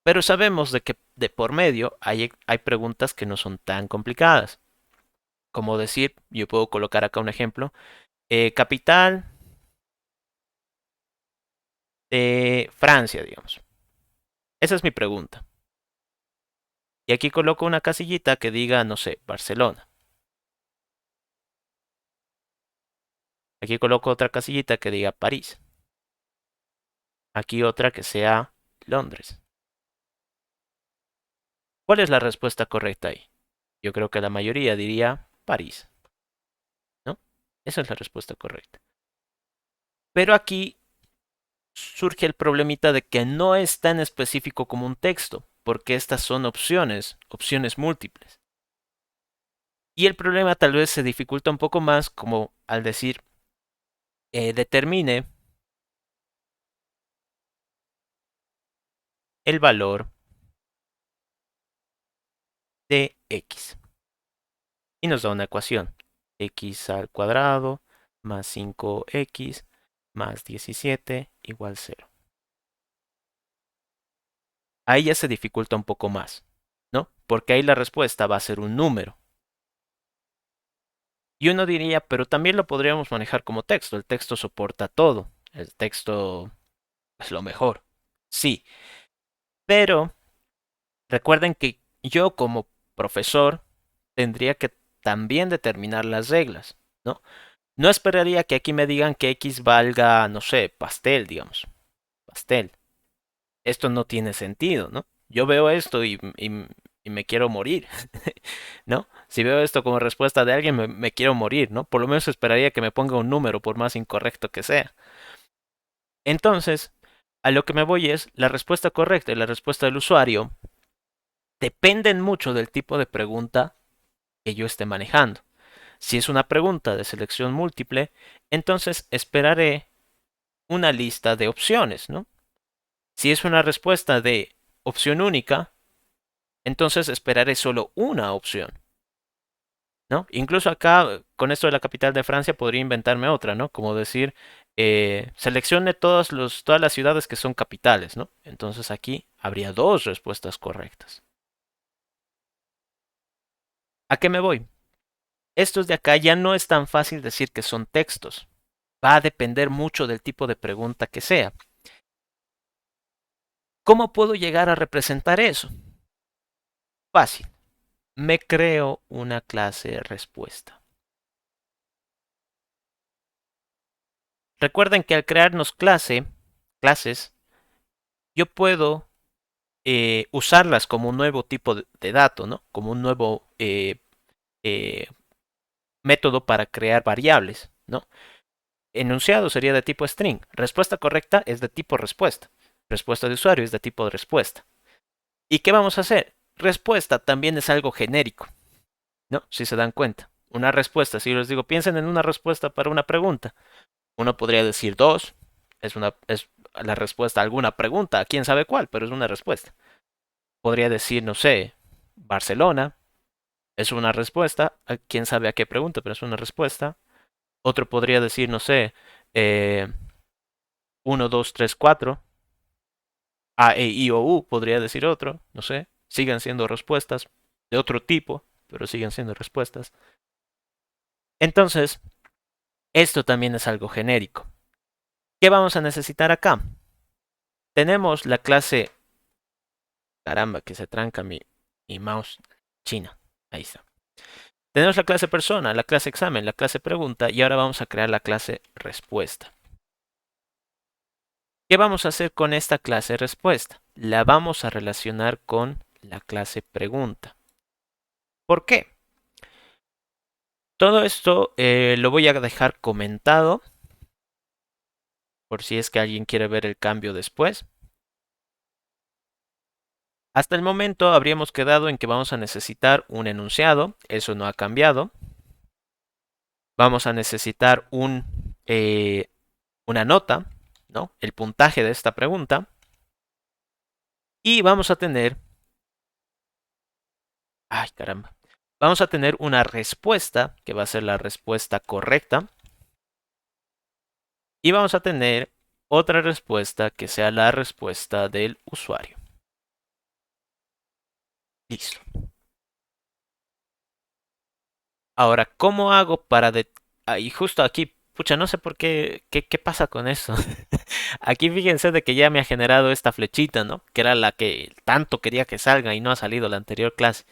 Pero sabemos de que de por medio hay preguntas que no son tan complicadas. Como decir, yo puedo colocar acá un ejemplo, capital de Francia, digamos. Esa es mi pregunta. Y aquí coloco una casillita que diga, no sé, Barcelona. Aquí coloco otra casillita que diga París. Aquí otra que sea Londres. ¿Cuál es la respuesta correcta ahí? Yo creo que la mayoría diría París, ¿no? Esa es la respuesta correcta. Pero aquí surge el problemita de que no es tan específico como un texto, porque estas son opciones múltiples. Y el problema tal vez se dificulta un poco más como al decir, determine el valor de x. Y nos da una ecuación. X al cuadrado más 5x más 17 igual 0. Ahí ya se dificulta un poco más, ¿no? Porque ahí la respuesta va a ser un número. Y uno diría, pero también lo podríamos manejar como texto. El texto soporta todo. El texto es lo mejor. Sí, pero recuerden que yo como profesor tendría que también determinar las reglas, ¿no? No esperaría que aquí me digan que X valga, no sé, pastel, digamos. Pastel. Esto no tiene sentido, ¿no? Yo veo esto y me quiero morir, ¿no? Si veo esto como respuesta de alguien, me quiero morir, ¿no? Por lo menos esperaría que me ponga un número, por más incorrecto que sea. Entonces, a lo que me voy es, la respuesta correcta y la respuesta del usuario dependen mucho del tipo de pregunta que yo esté manejando. Si es una pregunta de selección múltiple, entonces esperaré una lista de opciones, ¿no? Si es una respuesta de opción única, entonces esperaré solo una opción, ¿no? Incluso acá, con esto de la capital de Francia, podría inventarme otra, ¿no? Como decir, seleccione todas las ciudades que son capitales, ¿no? Entonces aquí habría dos respuestas correctas. ¿A qué me voy? Estos de acá ya no es tan fácil decir que son textos. Va a depender mucho del tipo de pregunta que sea. ¿Cómo puedo llegar a representar eso? Fácil. Me creo una clase respuesta. Recuerden que al crearnos clases, yo puedo usarlas como un nuevo tipo de dato, ¿no? Como un nuevo eh, método para crear variables, ¿no? Enunciado sería de tipo string. Respuesta correcta es de tipo respuesta. Respuesta de usuario es de tipo de respuesta. ¿Y qué vamos a hacer? Respuesta también es algo genérico, ¿no? Si se dan cuenta. Una respuesta, si yo les digo, piensen en una respuesta para una pregunta. Uno podría decir dos, es la respuesta a alguna pregunta, quién sabe cuál, pero es una respuesta. Podría decir, no sé, Barcelona, es una respuesta, a quién sabe a qué pregunta, pero es una respuesta. Otro podría decir, no sé, 1, 2, 3, 4, A, E, I, O, U, podría decir otro, no sé. Siguen siendo respuestas de otro tipo, pero siguen siendo respuestas. Entonces, esto también es algo genérico. ¿Qué vamos a necesitar acá? Tenemos la clase... Caramba, que se tranca mi mouse china. Ahí está. Tenemos la clase persona, la clase examen, la clase pregunta y ahora vamos a crear la clase respuesta. ¿Qué vamos a hacer con esta clase respuesta? La vamos a relacionar con la clase pregunta. ¿Por qué? Todo esto lo voy a dejar comentado por si es que alguien quiere ver el cambio después. Hasta el momento habríamos quedado en que vamos a necesitar un enunciado, eso no ha cambiado. Vamos a necesitar una nota, ¿no? El puntaje de esta pregunta. Y vamos a tener... Ay, caramba. Vamos a tener una respuesta, que va a ser la respuesta correcta. Y vamos a tener otra respuesta que sea la respuesta del usuario. Listo. Ahora, ¿cómo hago para... Y justo aquí, pucha, no sé por qué pasa con eso. Aquí fíjense de que ya me ha generado esta flechita, ¿no? Que era la que tanto quería que salga y no ha salido la anterior clase.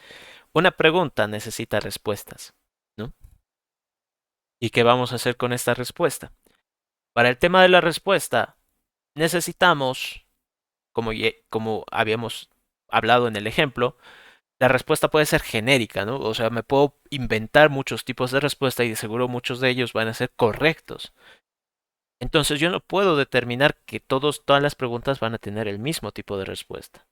Una pregunta necesita respuestas, ¿no? ¿Y qué vamos a hacer con esta respuesta? Para el tema de la respuesta, necesitamos, como habíamos hablado en el ejemplo, la respuesta puede ser genérica, ¿no? O sea, me puedo inventar muchos tipos de respuesta y de seguro muchos de ellos van a ser correctos. Entonces yo no puedo determinar que todas las preguntas van a tener el mismo tipo de respuesta.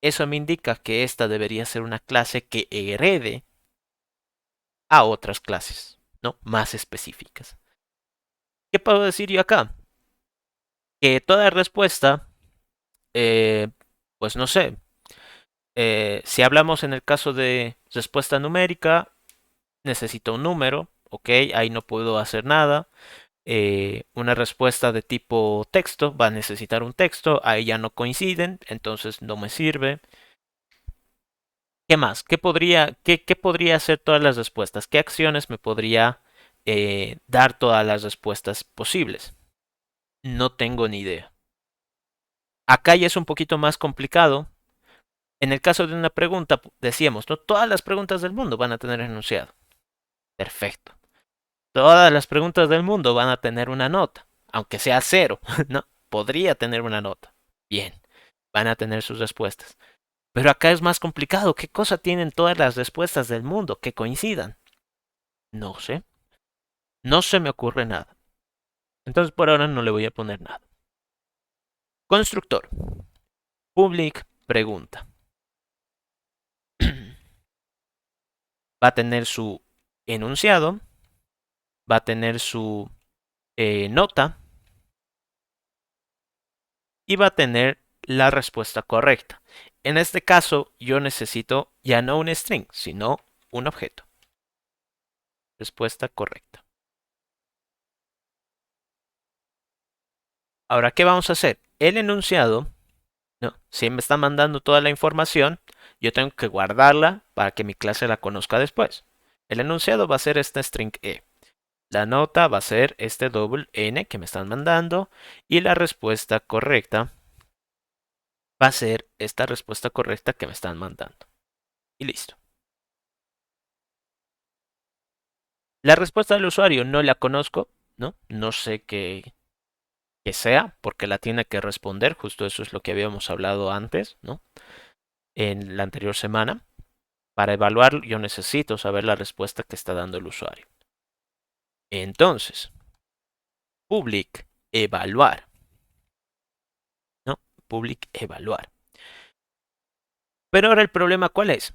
Eso me indica que esta debería ser una clase que herede a otras clases, ¿no? Más específicas. ¿Qué puedo decir yo acá? Que toda respuesta, pues no sé, si hablamos en el caso de respuesta numérica, necesito un número, ok, ahí no puedo hacer nada. Una respuesta de tipo texto va a necesitar un texto, ahí ya no coinciden, entonces no me sirve. ¿Qué más? ¿Qué podría hacer todas las respuestas? ¿Qué acciones me podría dar todas las respuestas posibles? No tengo ni idea. Acá ya es un poquito más complicado. En el caso de una pregunta, decíamos, no todas las preguntas del mundo van a tener enunciado. Perfecto. Todas las preguntas del mundo van a tener una nota, aunque sea cero, ¿no? Podría tener una nota. Bien, van a tener sus respuestas. Pero acá es más complicado. ¿Qué cosa tienen todas las respuestas del mundo que coincidan? No sé. No se me ocurre nada. Entonces por ahora no le voy a poner nada. Constructor. Public pregunta. Va a tener su enunciado. Va a tener su nota. Y va a tener la respuesta correcta. En este caso yo necesito ya no un string, sino un objeto. Respuesta correcta. Ahora, ¿qué vamos a hacer? El enunciado, ¿no? Si me está mandando toda la información, yo tengo que guardarla para que mi clase la conozca después. El enunciado va a ser este string e. La nota va a ser este double n que me están mandando. Y la respuesta correcta va a ser esta respuesta correcta que me están mandando. Y listo. La respuesta del usuario no la conozco, ¿no? No sé qué sea, porque la tiene que responder. Justo eso es lo que habíamos hablado antes, ¿no? En la anterior semana. Para evaluar, yo necesito saber la respuesta que está dando el usuario. Entonces, public evaluar, ¿no? Public evaluar. Pero ahora el problema, ¿cuál es?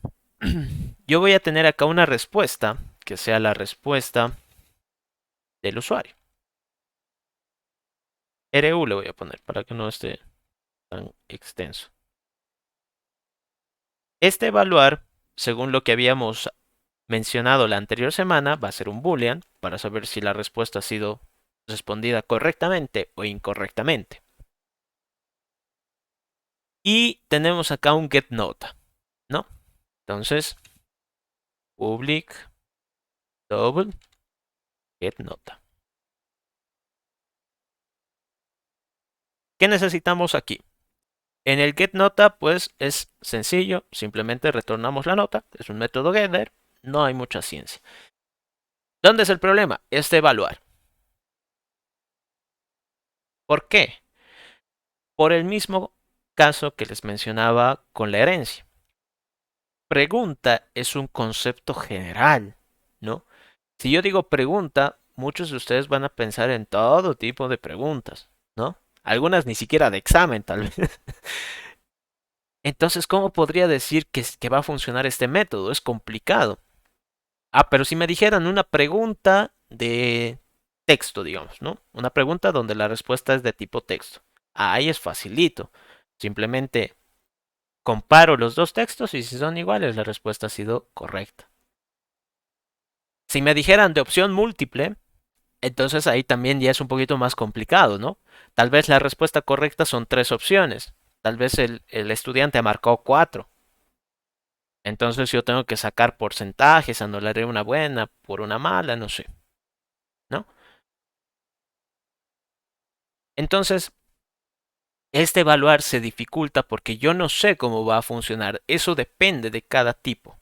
Yo voy a tener acá una respuesta que sea la respuesta del usuario. RU le voy a poner para que no esté tan extenso. Este evaluar, según lo que habíamos mencionado la anterior semana, va a ser un boolean para saber si la respuesta ha sido respondida correctamente o incorrectamente. Y tenemos acá un getNota, ¿no? Entonces, public double getNota. ¿Qué necesitamos aquí? En el getNota, pues es sencillo, simplemente retornamos la nota, es un método getter, no hay mucha ciencia. ¿Dónde es el problema? Este evaluar. ¿Por qué? Por el mismo caso que les mencionaba con la herencia. Pregunta es un concepto general, ¿no? Si yo digo pregunta, muchos de ustedes van a pensar en todo tipo de preguntas, ¿no? Algunas ni siquiera de examen, tal vez. Entonces, ¿cómo podría decir que va a funcionar este método? Es complicado. Ah, pero si me dijeran una pregunta de texto, digamos, ¿no? Una pregunta donde la respuesta es de tipo texto. Ahí es facilito. Simplemente comparo los dos textos y si son iguales, la respuesta ha sido correcta. Si me dijeran de opción múltiple, entonces ahí también ya es un poquito más complicado, ¿no? Tal vez la respuesta correcta son 3 opciones. Tal vez el estudiante marcó 4. Entonces yo tengo que sacar porcentajes, anularé una buena por una mala, no sé, ¿no? Entonces, este evaluar se dificulta porque yo no sé cómo va a funcionar. Eso depende de cada tipo.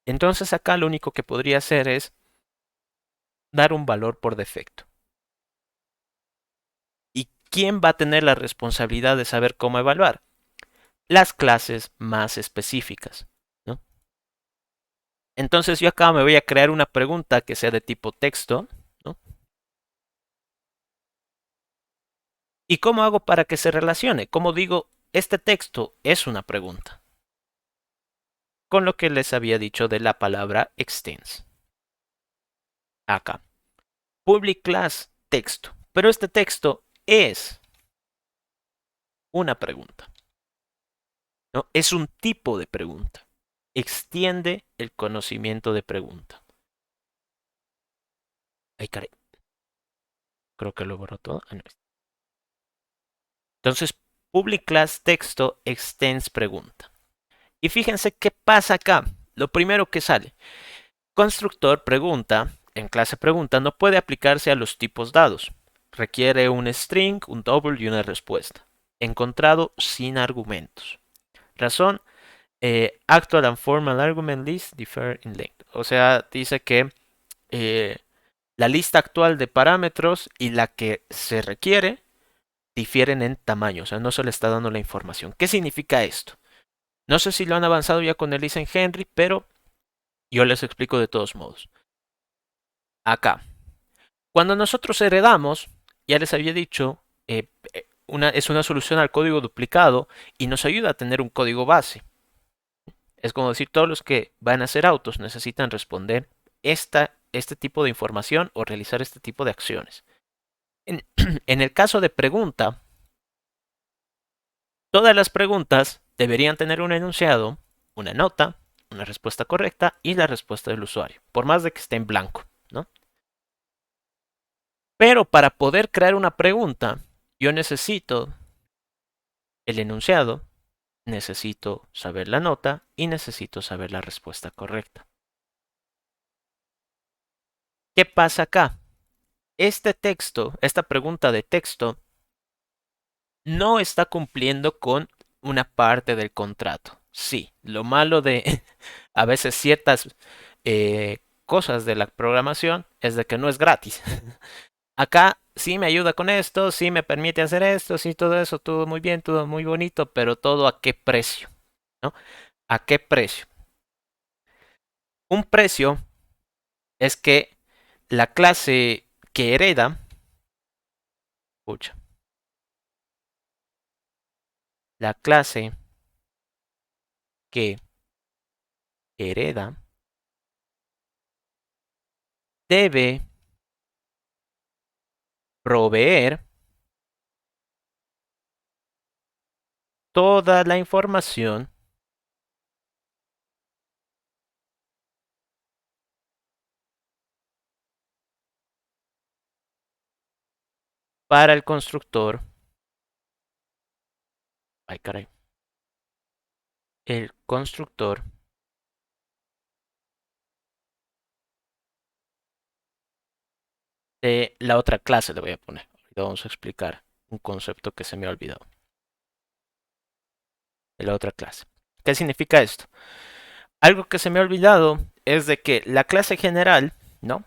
Entonces acá lo único que podría hacer es dar un valor por defecto. ¿Y quién va a tener la responsabilidad de saber cómo evaluar? Las clases más específicas, ¿no? Entonces yo acá me voy a crear una pregunta que sea de tipo texto, ¿no? ¿Y cómo hago para que se relacione? ¿Cómo digo, este texto es una pregunta? Con lo que les había dicho de la palabra extends. Acá. Public class texto. Pero este texto es una pregunta, ¿no? Es un tipo de pregunta. Extiende el conocimiento de pregunta. Ay, caray. Creo que lo borró todo. Ah, no. Entonces, public class texto extends pregunta. Y fíjense qué pasa acá. Lo primero que sale. Constructor pregunta, en clase pregunta, no puede aplicarse a los tipos dados. Requiere un string, un double y una respuesta. Encontrado sin argumentos. Razón, actual and formal argument list differ in length. O sea, dice que la lista actual de parámetros y la que se requiere difieren en tamaño. O sea, no se le está dando la información. ¿Qué significa esto? No sé si lo han avanzado ya con el Henry, pero yo les explico de todos modos. Acá. Cuando nosotros heredamos, ya les había dicho, es una solución al código duplicado y nos ayuda a tener un código base. Es como decir, todos los que van a ser autos necesitan responder este tipo de información o realizar este tipo de acciones. En el caso de pregunta, todas las preguntas deberían tener un enunciado, una nota, una respuesta correcta y la respuesta del usuario, por más de que esté en blanco, ¿no? Pero para poder crear una pregunta, yo necesito el enunciado, necesito saber la nota y necesito saber la respuesta correcta. ¿Qué pasa acá? Este texto, esta pregunta de texto, no está cumpliendo con una parte del contrato. Sí, lo malo de a veces ciertas cosas de la programación es de que no es gratis. Acá sí me ayuda con esto, sí me permite hacer esto, sí todo eso, todo muy bien, todo muy bonito, pero todo a qué precio, ¿no? ¿A qué precio? Un precio es que la clase que hereda, escucha, la clase que hereda debe proveer toda la información para el constructor. Ay, caray. El constructor de la otra clase le voy a poner. Ahorita vamos a explicar un concepto que se me ha olvidado. De la otra clase. ¿Qué significa esto? Algo que se me ha olvidado es de que la clase general, ¿no?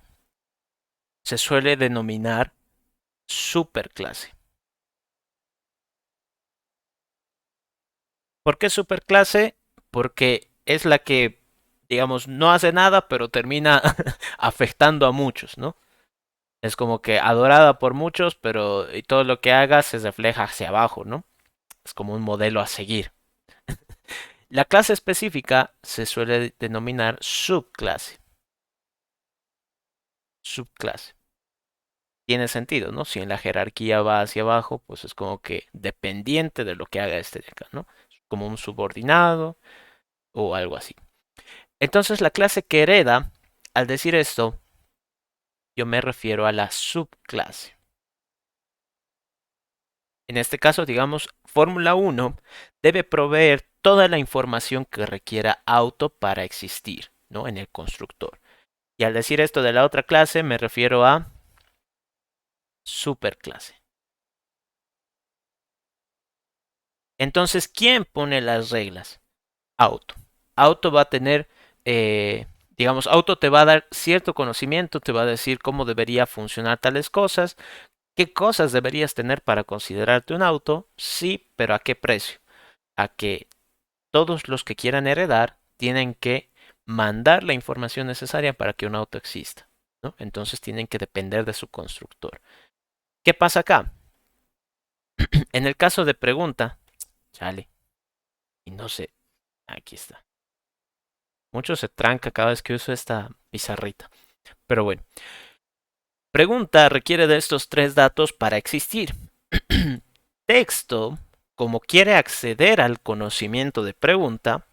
Se suele denominar superclase. ¿Por qué superclase? Porque es la que, digamos, no hace nada, pero termina afectando a muchos, ¿no? Es como que adorada por muchos, pero y todo lo que haga se refleja hacia abajo, ¿no? Es como un modelo a seguir. La clase específica se suele denominar subclase. Subclase. Tiene sentido, ¿no? Si en la jerarquía va hacia abajo, pues es como que dependiente de lo que haga este de acá, ¿no? Como un subordinado o algo así. Entonces la clase que hereda, al decir esto, yo me refiero a la subclase. En este caso, digamos, Fórmula 1 debe proveer toda la información que requiera auto para existir, ¿no? En el constructor. Y al decir esto de la otra clase, me refiero a superclase. Entonces, ¿quién pone las reglas? Auto. Auto va a tener, digamos, Auto te va a dar cierto conocimiento, te va a decir cómo debería funcionar tales cosas, qué cosas deberías tener para considerarte un auto, sí, pero a qué precio. A que todos los que quieran heredar tienen que mandar la información necesaria para que un auto exista, ¿no? Entonces tienen que depender de su constructor. ¿Qué pasa acá? En el caso de pregunta, chale, y no sé, aquí está. Mucho se tranca cada vez que uso esta pizarrita. Pero bueno, pregunta requiere de estos tres datos para existir. Texto, como quiere acceder al conocimiento de pregunta,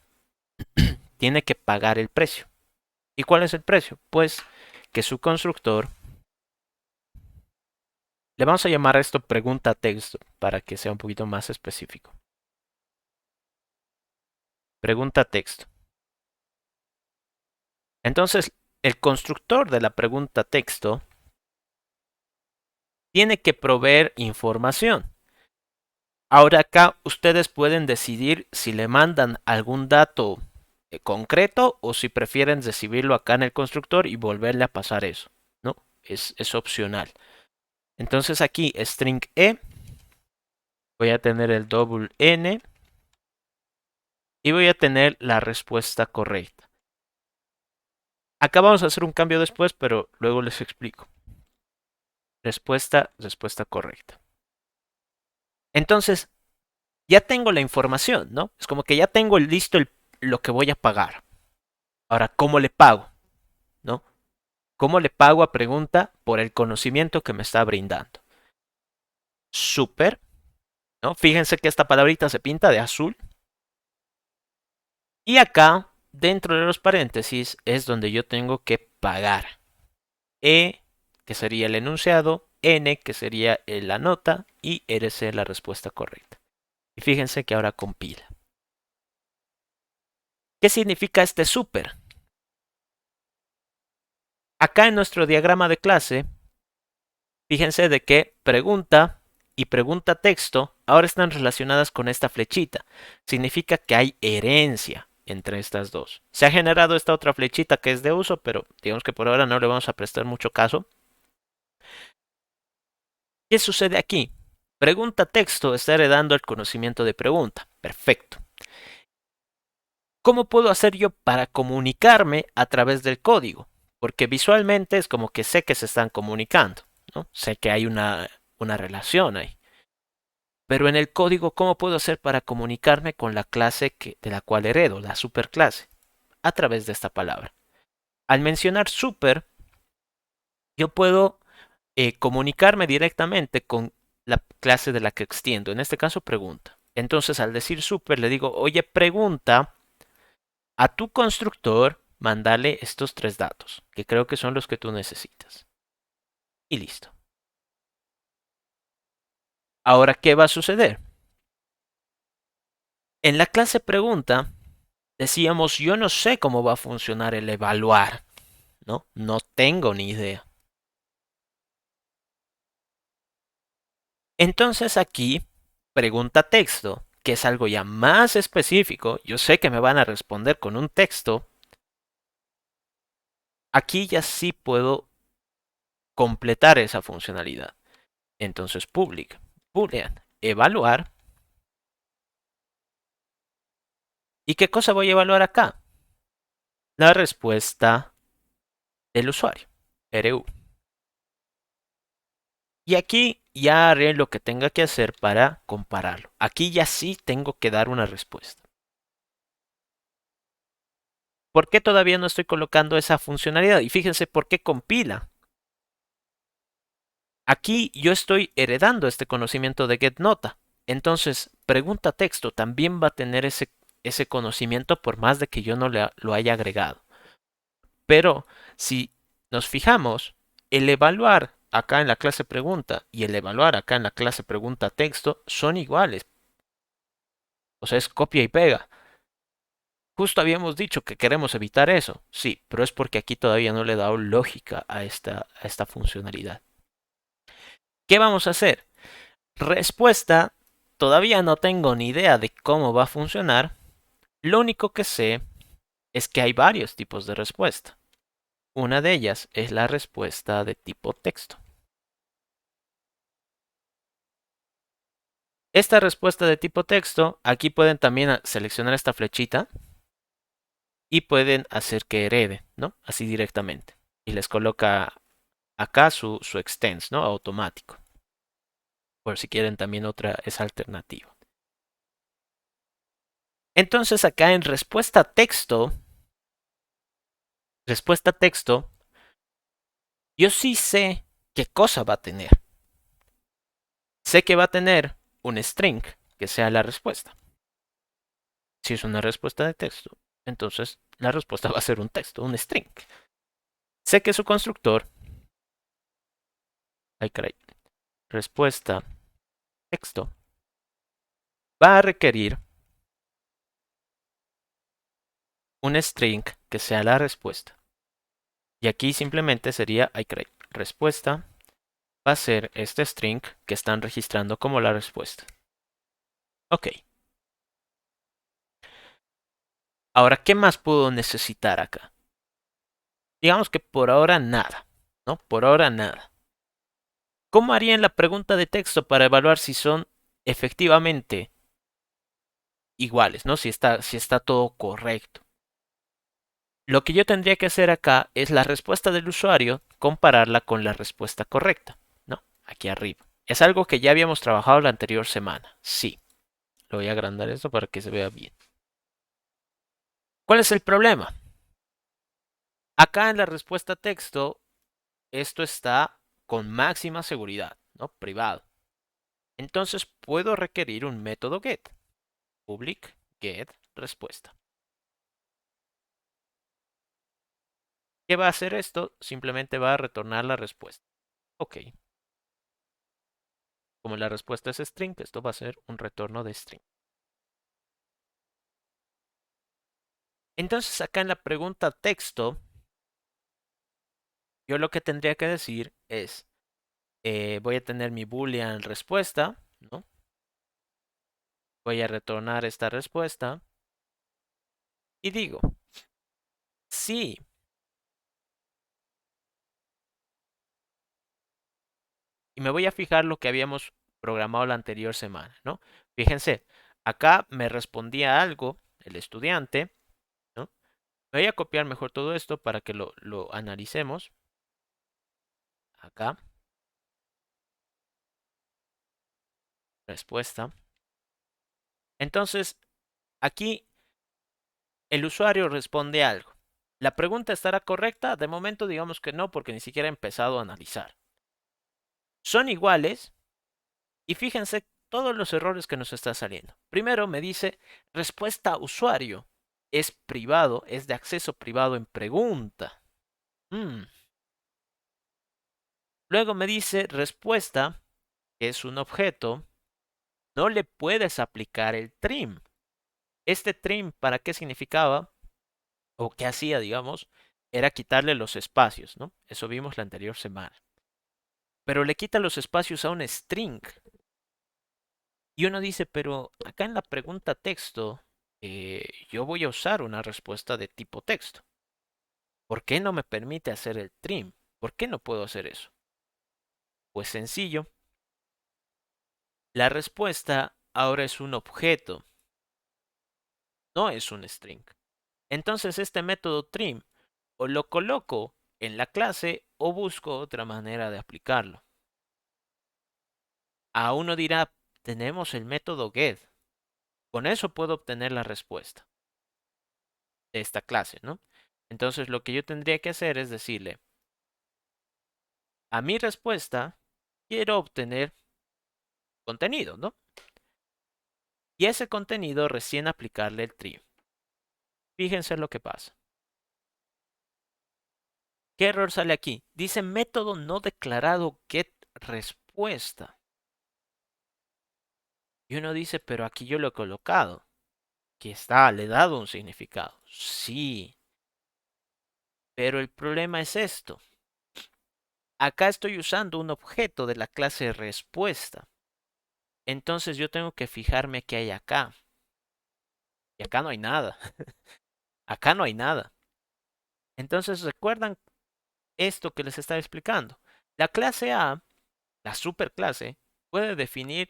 tiene que pagar el precio. ¿Y cuál es el precio? Pues que su constructor, le vamos a llamar a esto pregunta texto para que sea un poquito más específico. Pregunta texto. Entonces, el constructor de la pregunta texto tiene que proveer información. Ahora acá ustedes pueden decidir si le mandan algún dato concreto o si prefieren recibirlo acá en el constructor y volverle a pasar eso, ¿no? Es opcional. Entonces aquí string e, voy a tener el double n y voy a tener la respuesta correcta. Acá vamos a hacer un cambio después, pero luego les explico. Respuesta correcta. Entonces, ya tengo la información, ¿no? Es como que ya tengo listo lo que voy a pagar. Ahora, ¿cómo le pago? ¿No? ¿Cómo le pago a pregunta por el conocimiento que me está brindando? Super, ¿no? Fíjense que esta palabrita se pinta de azul. Y acá, dentro de los paréntesis, es donde yo tengo que pagar. E, que sería el enunciado, N, que sería la nota, y RC, la respuesta correcta. Y fíjense que ahora compila. ¿Qué significa este super? Acá en nuestro diagrama de clase, fíjense de que pregunta y pregunta texto ahora están relacionadas con esta flechita. Significa que hay herencia entre estas dos. Se ha generado esta otra flechita que es de uso, pero digamos que por ahora no le vamos a prestar mucho caso. ¿Qué sucede aquí? Pregunta texto está heredando el conocimiento de pregunta. Perfecto. ¿Cómo puedo hacer yo para comunicarme a través del código? Porque visualmente es como que sé que se están comunicando, ¿no? Sé que hay una relación ahí. Pero en el código, ¿cómo puedo hacer para comunicarme con la clase de la cual heredo, la superclase? A través de esta palabra. Al mencionar super, yo puedo comunicarme directamente con la clase de la que extiendo. En este caso, pregunta. Entonces, al decir super, le digo, oye, pregunta a tu constructor, mándale estos tres datos, que creo que son los que tú necesitas. Y listo. Ahora, ¿qué va a suceder? En la clase pregunta, decíamos, yo no sé cómo va a funcionar el evaluar, ¿no? No tengo ni idea. Entonces aquí, pregunta texto, que es algo ya más específico, yo sé que me van a responder con un texto. Aquí ya sí puedo completar esa funcionalidad. Entonces, public, boolean, evaluar. ¿Y qué cosa voy a evaluar acá? La respuesta del usuario, RU. Y aquí ya haré lo que tenga que hacer para compararlo. Aquí ya sí tengo que dar una respuesta. ¿Por qué todavía no estoy colocando esa funcionalidad? Y fíjense por qué compila. Aquí yo estoy heredando este conocimiento de getNota. Entonces, pregunta texto también va a tener ese conocimiento por más de que yo no lo haya agregado. Pero si nos fijamos, el evaluar acá en la clase pregunta y el evaluar acá en la clase pregunta texto son iguales. O sea, es copia y pega. Justo habíamos dicho que queremos evitar eso. Sí, pero es porque aquí todavía no le he dado lógica a esta funcionalidad. ¿Qué vamos a hacer? Respuesta todavía no tengo ni idea de cómo va a funcionar. Lo único que sé es que hay varios tipos de respuesta. Una de ellas es la respuesta de tipo texto. Esta respuesta de tipo texto, aquí pueden también seleccionar esta flechita y pueden hacer que herede, ¿no? Así directamente. Y les coloca acá su extends, ¿no? Automático. Por si quieren también otra, esa alternativa. Entonces acá en respuesta texto, yo sí sé qué cosa va a tener. Sé que va a tener un string que sea la respuesta. Si es una respuesta de texto, entonces la respuesta va a ser un texto, un string. Sé que su constructor, ay caray, respuesta texto, va a requerir un string que sea la respuesta. Y aquí simplemente sería, ay caray, respuesta va a ser este string que están registrando como la respuesta. Ok. Ahora, ¿qué más puedo necesitar acá? Digamos que por ahora nada, ¿no? Por ahora nada. ¿Cómo harían la pregunta de texto para evaluar si son efectivamente iguales, ¿no? Si está todo correcto. Lo que yo tendría que hacer acá es la respuesta del usuario, compararla con la respuesta correcta, ¿no? Aquí arriba. Es algo que ya habíamos trabajado la anterior semana. Sí. Lo voy a agrandar esto para que se vea bien. ¿Cuál es el problema? Acá en la respuesta texto, esto está con máxima seguridad, ¿no? Privado. Entonces puedo requerir un método get. Public get respuesta. ¿Qué va a hacer esto? Simplemente va a retornar la respuesta. Ok. Como la respuesta es string, esto va a ser un retorno de string. Entonces acá en la pregunta texto, yo lo que tendría que decir es, voy a tener mi boolean respuesta, ¿no? Voy a retornar esta respuesta. Y digo, sí. Y me voy a fijar lo que habíamos programado la anterior semana, ¿no? Fíjense, acá me respondía algo el estudiante, ¿no? Me voy a copiar mejor todo esto para que lo analicemos. Acá. Respuesta. Entonces, aquí el usuario responde algo. ¿La pregunta estará correcta? De momento digamos que no, porque ni siquiera he empezado a analizar. Son iguales y fíjense todos los errores que nos está saliendo. Primero me dice respuesta usuario. Es privado, es de acceso privado en pregunta. Luego me dice respuesta, que es un objeto. No le puedes aplicar el trim. Este trim, ¿para qué significaba? O qué hacía, digamos, era quitarle los espacios, ¿no? Eso vimos la anterior semana. Pero le quita los espacios a un string. Y uno dice, pero acá en la pregunta texto, yo voy a usar una respuesta de tipo texto. ¿Por qué no me permite hacer el trim? ¿Por qué no puedo hacer eso? Pues sencillo. La respuesta ahora es un objeto, no es un string. Entonces este método trim o lo coloco en la clase o busco otra manera de aplicarlo. A uno dirá, tenemos el método get. Con eso puedo obtener la respuesta de esta clase, ¿no? Entonces lo que yo tendría que hacer es decirle, a mi respuesta quiero obtener contenido, ¿no? Y ese contenido recién aplicarle el trim. Fíjense lo que pasa. ¿Qué error sale aquí? Dice método no declarado get respuesta. Y uno dice, pero aquí yo lo he colocado. Que está, le he dado un significado. Sí. Pero el problema es esto. Acá estoy usando un objeto de la clase respuesta. Entonces yo tengo que fijarme qué hay acá. Y acá no hay nada. Acá no hay nada. Entonces recuerdan esto que les estaba explicando. La clase A, la superclase, puede definir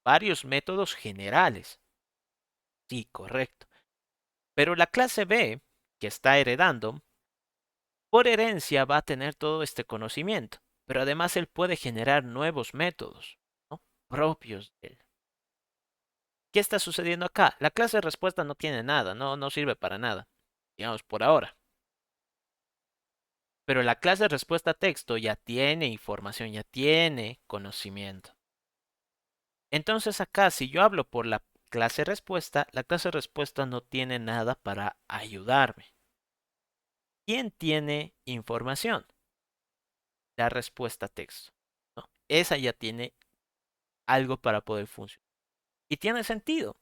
varios métodos generales. Sí, correcto. Pero la clase B, que está heredando, por herencia va a tener todo este conocimiento. Pero además él puede generar nuevos métodos, ¿no? Propios de él. ¿Qué está sucediendo acá? La clase de respuesta no tiene nada, no sirve para nada, digamos por ahora. Pero la clase de respuesta a texto ya tiene información, ya tiene conocimiento. Entonces acá, si yo hablo por la clase respuesta, la clase respuesta no tiene nada para ayudarme. ¿Quién tiene información? La respuesta a texto, ¿no? Esa ya tiene algo para poder funcionar. Y tiene sentido.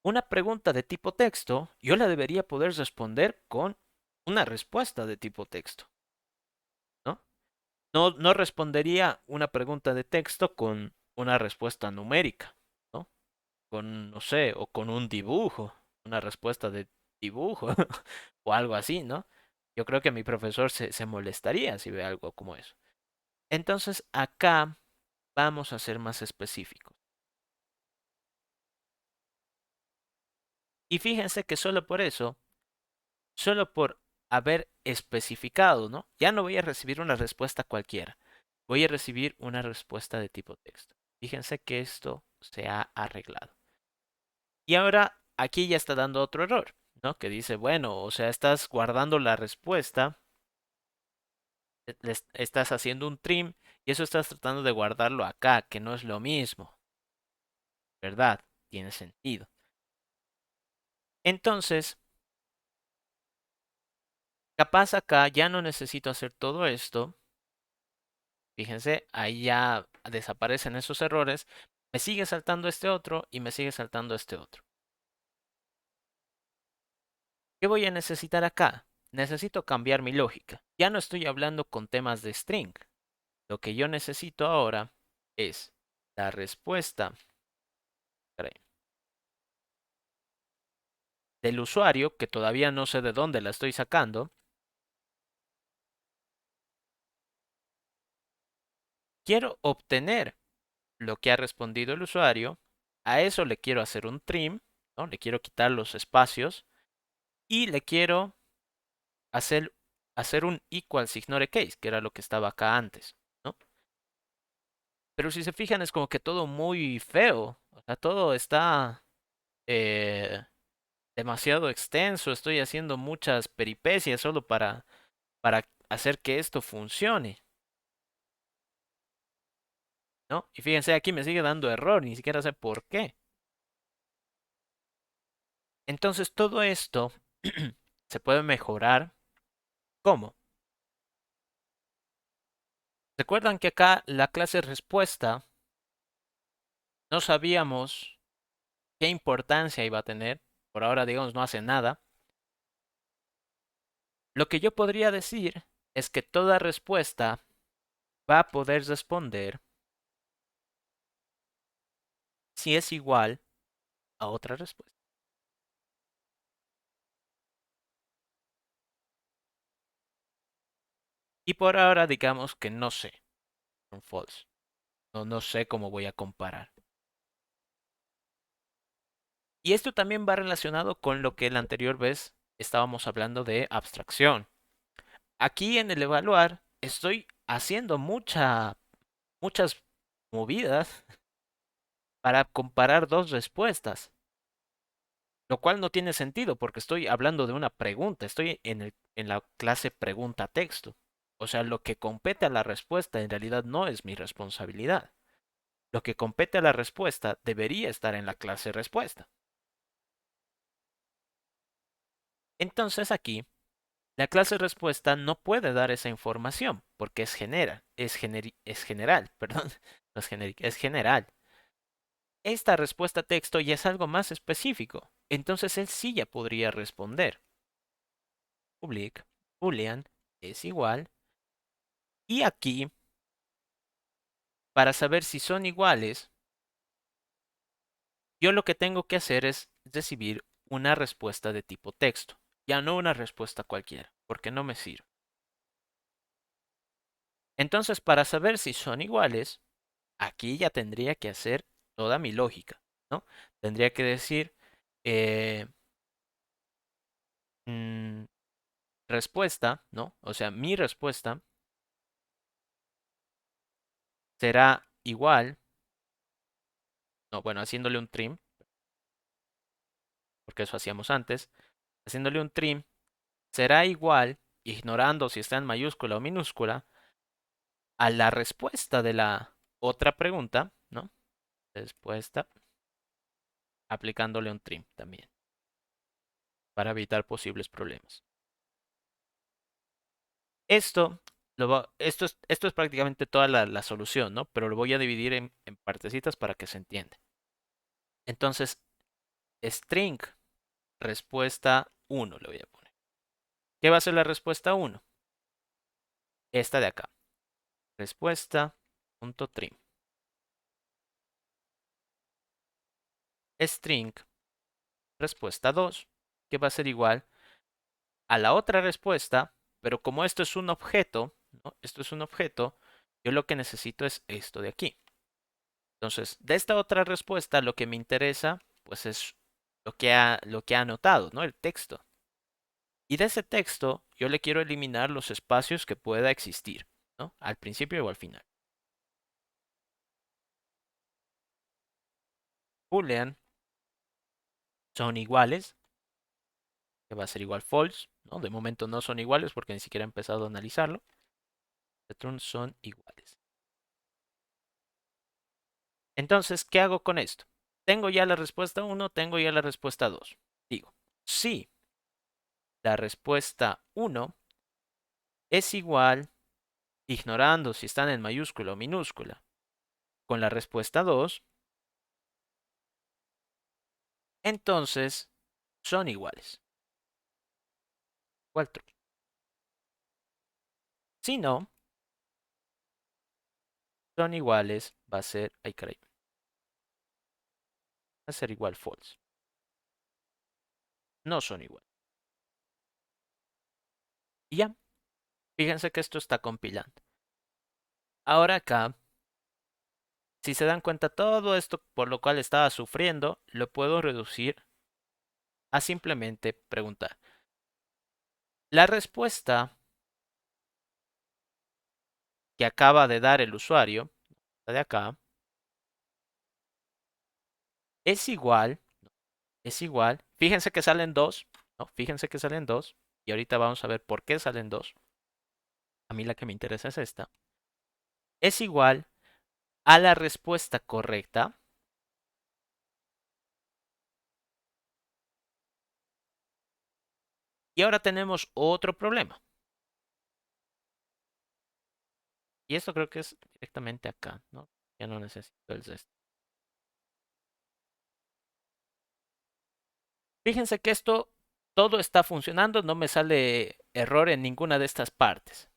Una pregunta de tipo texto, yo la debería poder responder con una respuesta de tipo texto, ¿no? No respondería una pregunta de texto con una respuesta numérica, ¿no? Con, no sé, o con un dibujo, una respuesta de dibujo, o algo así, ¿no? Yo creo que mi profesor se molestaría si ve algo como eso. Entonces, acá vamos a ser más específicos. Y fíjense que solo por eso, solo por haber especificado, ¿no? Ya no voy a recibir una respuesta cualquiera. Voy a recibir una respuesta de tipo texto. Fíjense que esto se ha arreglado. Y ahora aquí ya está dando otro error, ¿no? Que dice, bueno, o sea, estás guardando la respuesta, estás haciendo un trim y eso estás tratando de guardarlo acá, que no es lo mismo, ¿verdad? Tiene sentido. Entonces, capaz acá ya no necesito hacer todo esto. Fíjense, ahí ya desaparecen esos errores. Me sigue saltando este otro y me sigue saltando este otro. ¿Qué voy a necesitar acá? Necesito cambiar mi lógica. Ya no estoy hablando con temas de string. Lo que yo necesito ahora es la respuesta del usuario, que todavía no sé de dónde la estoy sacando. Quiero obtener lo que ha respondido el usuario. A eso le quiero hacer un trim, ¿no? Le quiero quitar los espacios y le quiero hacer, hacer un equals ignore case, que era lo que estaba acá antes, ¿no? Pero si se fijan es como que todo muy feo, o sea, todo está eh, demasiado extenso, estoy haciendo muchas peripecias solo para hacer que esto funcione, ¿no? Y fíjense, aquí me sigue dando error, ni siquiera sé por qué. Entonces todo esto se puede mejorar. ¿Cómo? Recuerdan que acá la clase respuesta no sabíamos qué importancia iba a tener. Por ahora, digamos, no hace nada. Lo que yo podría decir es que toda respuesta va a poder responder si es igual a otra respuesta. Y por ahora, digamos que no sé, un false. No sé cómo voy a comparar. Y esto también va relacionado con lo que la anterior vez estábamos hablando de abstracción. Aquí en el evaluar estoy haciendo muchas movidas para comparar dos respuestas, lo cual no tiene sentido porque estoy hablando de una pregunta, estoy en la clase pregunta texto. O sea, lo que compete a la respuesta en realidad no es mi responsabilidad. Lo que compete a la respuesta debería estar en la clase respuesta. Entonces aquí, la clase respuesta no puede dar esa información porque es general, perdón, no es genérica, es general. Esta respuesta a texto ya es algo más específico. Entonces él sí ya podría responder. Public, boolean, es igual. Y aquí, para saber si son iguales, yo lo que tengo que hacer es recibir una respuesta de tipo texto, ya no una respuesta cualquiera, porque no me sirve. Entonces, para saber si son iguales, aquí ya tendría que hacer toda mi lógica, ¿no? Tendría que decir eh, mm, respuesta, ¿no? O sea, mi respuesta será igual, no, bueno, haciéndole un trim, porque eso hacíamos antes, haciéndole un trim, será igual, ignorando si está en mayúscula o minúscula, a la respuesta de la otra pregunta, ¿no? Respuesta, aplicándole un trim también, para evitar posibles problemas. Esto, esto es prácticamente toda la solución, ¿no? Pero lo voy a dividir en partecitas para que se entienda. Entonces, string respuesta 1 le voy a poner. ¿Qué va a ser la respuesta 1? Esta de acá. Respuesta.trim. String respuesta 2, que va a ser igual a la otra respuesta, pero como esto es un objeto, ¿no? Esto es un objeto, yo lo que necesito es esto de aquí. Entonces, de esta otra respuesta, lo que me interesa, pues es lo que ha anotado, ¿no? El texto. Y de ese texto, yo le quiero eliminar los espacios que pueda existir, ¿no? Al principio o al final. Boolean son iguales, que va a ser igual false, ¿no? De momento no son iguales porque ni siquiera he empezado a analizarlo. Return son iguales. Entonces, ¿qué hago con esto? Tengo ya la respuesta 1, tengo ya la respuesta 2. Digo, si la respuesta 1 es igual, ignorando si están en mayúscula o minúscula, con la respuesta 2, entonces son iguales. Igual true. Si no, son iguales, va a ser, ay caray, va a ser igual false. No son iguales. Y ya, fíjense que esto está compilando. Ahora acá, si se dan cuenta, todo esto por lo cual estaba sufriendo, lo puedo reducir a simplemente preguntar. La respuesta que acaba de dar el usuario, de acá, es igual, fíjense que salen dos, ¿no? Fíjense que salen dos, y ahorita vamos a ver por qué salen dos. A mí la que me interesa es esta. Es igual a la respuesta correcta. Y ahora tenemos otro problema. Y esto creo que es directamente acá, ¿no? Ya no necesito el resto. Fíjense que esto todo está funcionando, no me sale error en ninguna de estas partes.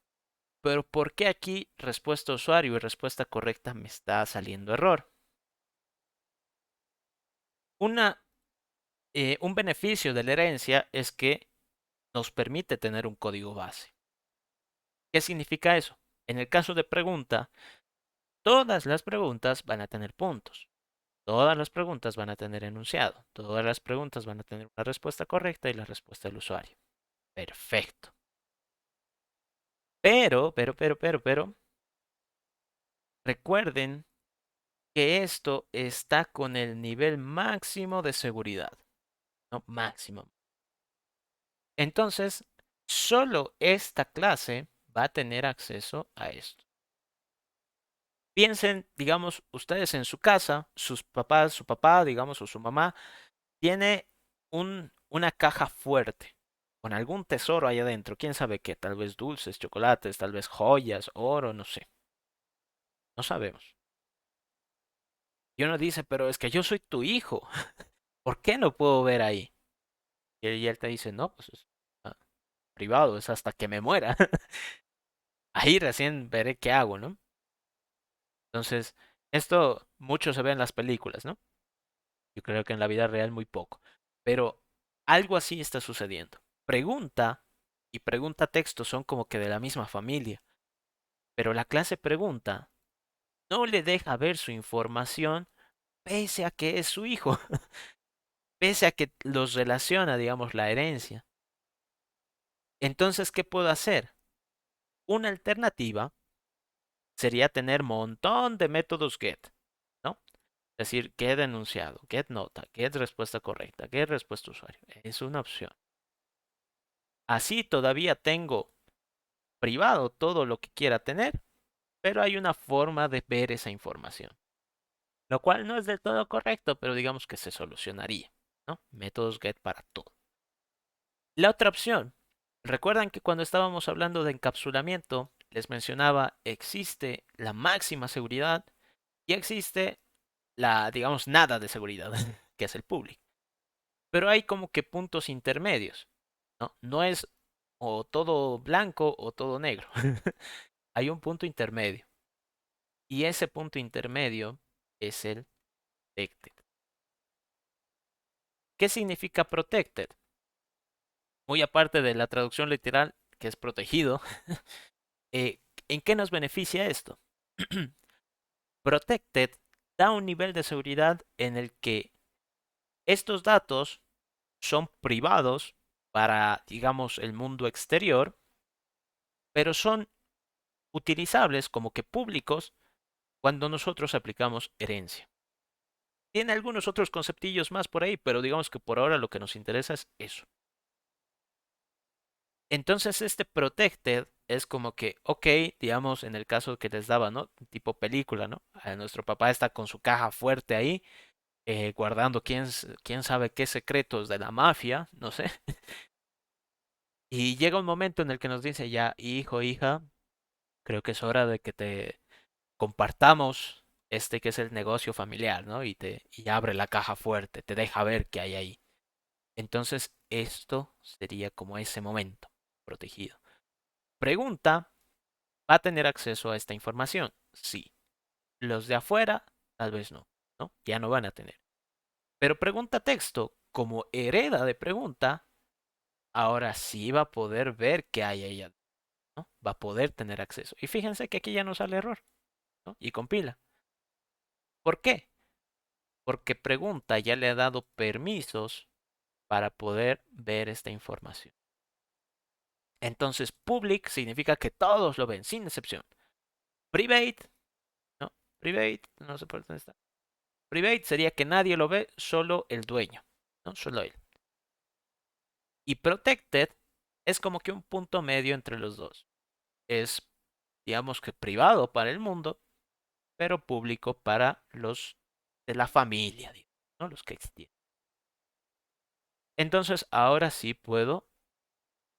Pero ¿por qué aquí respuesta usuario y respuesta correcta me está saliendo error? Un beneficio de la herencia es que nos permite tener un código base. ¿Qué significa eso? En el caso de pregunta, todas las preguntas van a tener puntos. Todas las preguntas van a tener enunciado. Todas las preguntas van a tener una respuesta correcta y la respuesta del usuario. Perfecto. Pero, recuerden que esto está con el nivel máximo de seguridad. No, máximo. Entonces, solo esta clase va a tener acceso a esto. Piensen, digamos, ustedes en su casa, sus papás, su papá, digamos, o su mamá, tiene una caja fuerte con algún tesoro ahí adentro. ¿Quién sabe qué? Tal vez dulces, chocolates, tal vez joyas, oro, no sé. No sabemos. Y uno dice, pero es que yo soy tu hijo. ¿Por qué no puedo ver ahí? Y él te dice, no, pues es privado, es hasta que me muera. Ahí recién veré qué hago, ¿no? Entonces, esto mucho se ve en las películas, ¿no? Yo creo que en la vida real muy poco. Pero algo así está sucediendo. Pregunta y pregunta texto son como que de la misma familia. Pero la clase pregunta no le deja ver su información pese a que es su hijo, pese a que los relaciona, digamos, la herencia. Entonces, ¿qué puedo hacer? Una alternativa sería tener montón de métodos get, ¿no? Es decir, get enunciado, get nota, get respuesta correcta, get respuesta usuario. Es una opción. Así todavía tengo privado todo lo que quiera tener, pero hay una forma de ver esa información. Lo cual no es del todo correcto, pero digamos que se solucionaría, ¿no? Métodos get para todo. La otra opción, recuerdan que cuando estábamos hablando de encapsulamiento, les mencionaba, existe la máxima seguridad y existe la, digamos, nada de seguridad, que es el public. Pero hay como que puntos intermedios, ¿no? No es o todo blanco o todo negro. Hay un punto intermedio. Y ese punto intermedio es el protected. ¿Qué significa protected? Muy aparte de la traducción literal, que es protegido, ¿en qué nos beneficia esto? Protected da un nivel de seguridad en el que estos datos son privados para, digamos, el mundo exterior, pero son utilizables como que públicos cuando nosotros aplicamos herencia. Tiene algunos otros conceptillos más por ahí, pero digamos que por ahora lo que nos interesa es eso. Entonces este protected es como que, ok, digamos en el caso que les daba, ¿no? Tipo película, ¿no? Nuestro papá está con su caja fuerte ahí, guardando quién sabe qué secretos de la mafia, no sé. Y llega un momento en el que nos dice ya, hijo, hija, creo que es hora de que te compartamos este que es el negocio familiar, ¿no? Y abre la caja fuerte, te deja ver qué hay ahí. Entonces, esto sería como ese momento protegido. Pregunta, ¿va a tener acceso a esta información? Sí. Los de afuera, tal vez no, ¿no? Ya no van a tener. Pero pregunta texto, como hereda de pregunta, ahora sí va a poder ver qué hay ahí, ¿no? Va a poder tener acceso. Y fíjense que aquí ya no sale error, ¿no? Y compila. ¿Por qué? Porque pregunta ya le ha dado permisos para poder ver esta información. Entonces, public significa que todos lo ven, sin excepción. Private, ¿no? Private, no sé por dónde está. Private sería que nadie lo ve, solo el dueño, ¿no? Solo él. Y protected es como que un punto medio entre los dos. Es, digamos que privado para el mundo, pero público para los de la familia, ¿no? Los que existían. Entonces, ahora sí puedo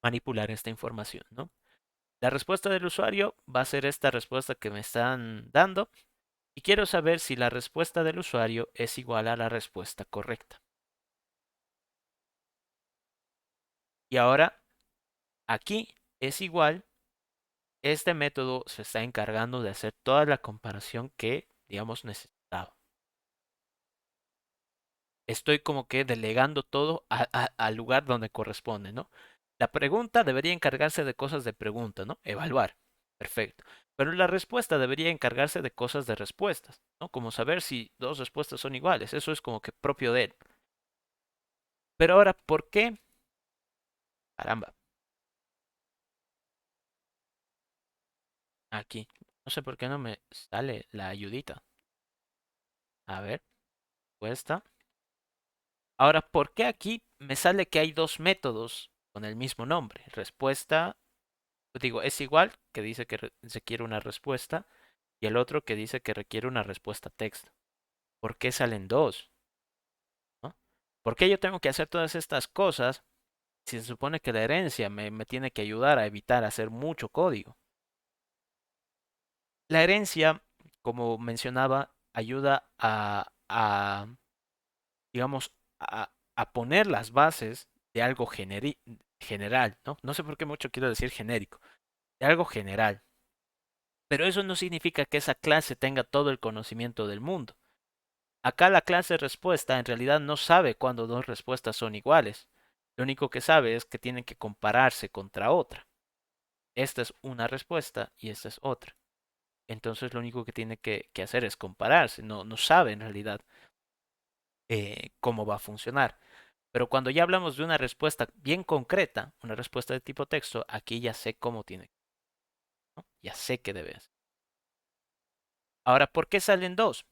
manipular esta información, ¿no? La respuesta del usuario va a ser esta respuesta que me están dando y quiero saber si la respuesta del usuario es igual a la respuesta correcta. Y ahora, aquí es igual, este método se está encargando de hacer toda la comparación que, digamos, necesitaba. Estoy como que delegando todo al lugar donde corresponde, ¿no? La pregunta debería encargarse de cosas de pregunta, ¿no? Evaluar. Perfecto. Pero la respuesta debería encargarse de cosas de respuestas, ¿no? Como saber si dos respuestas son iguales. Eso es como que propio de él. Pero ahora, ¿por qué? Caramba. Aquí. No sé por qué no me sale la ayudita. A ver, respuesta. Ahora, ¿por qué aquí me sale que hay dos métodos con el mismo nombre? Respuesta, digo, es igual, que dice que se quiere una respuesta, y el otro que dice que requiere una respuesta texto. ¿Por qué salen dos? ¿No? ¿Por qué yo tengo que hacer todas estas cosas si se supone que la herencia me tiene que ayudar a evitar hacer mucho código? La herencia, como mencionaba, ayuda digamos, a poner las bases de algo general, ¿no? No sé por qué mucho quiero decir genérico, de algo general. Pero eso no significa que esa clase tenga todo el conocimiento del mundo. Acá la clase respuesta en realidad no sabe cuándo dos respuestas son iguales. Lo único que sabe es que tienen que compararse contra otra. Esta es una respuesta y esta es otra. Entonces lo único que tiene que hacer es compararse. No sabe en realidad cómo va a funcionar. Pero cuando ya hablamos de una respuesta bien concreta, una respuesta de tipo texto, aquí ya sé cómo tiene, ¿no? Ya sé qué debe hacer. Ahora, ¿por qué salen dos?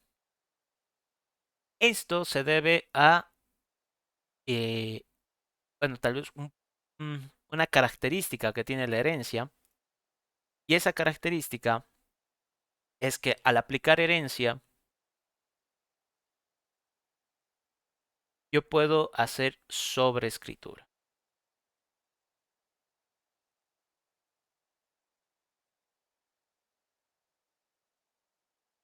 Esto se debe a, eh, bueno, tal vez una característica que tiene la herencia. Y esa característica es que al aplicar herencia, yo puedo hacer sobreescritura.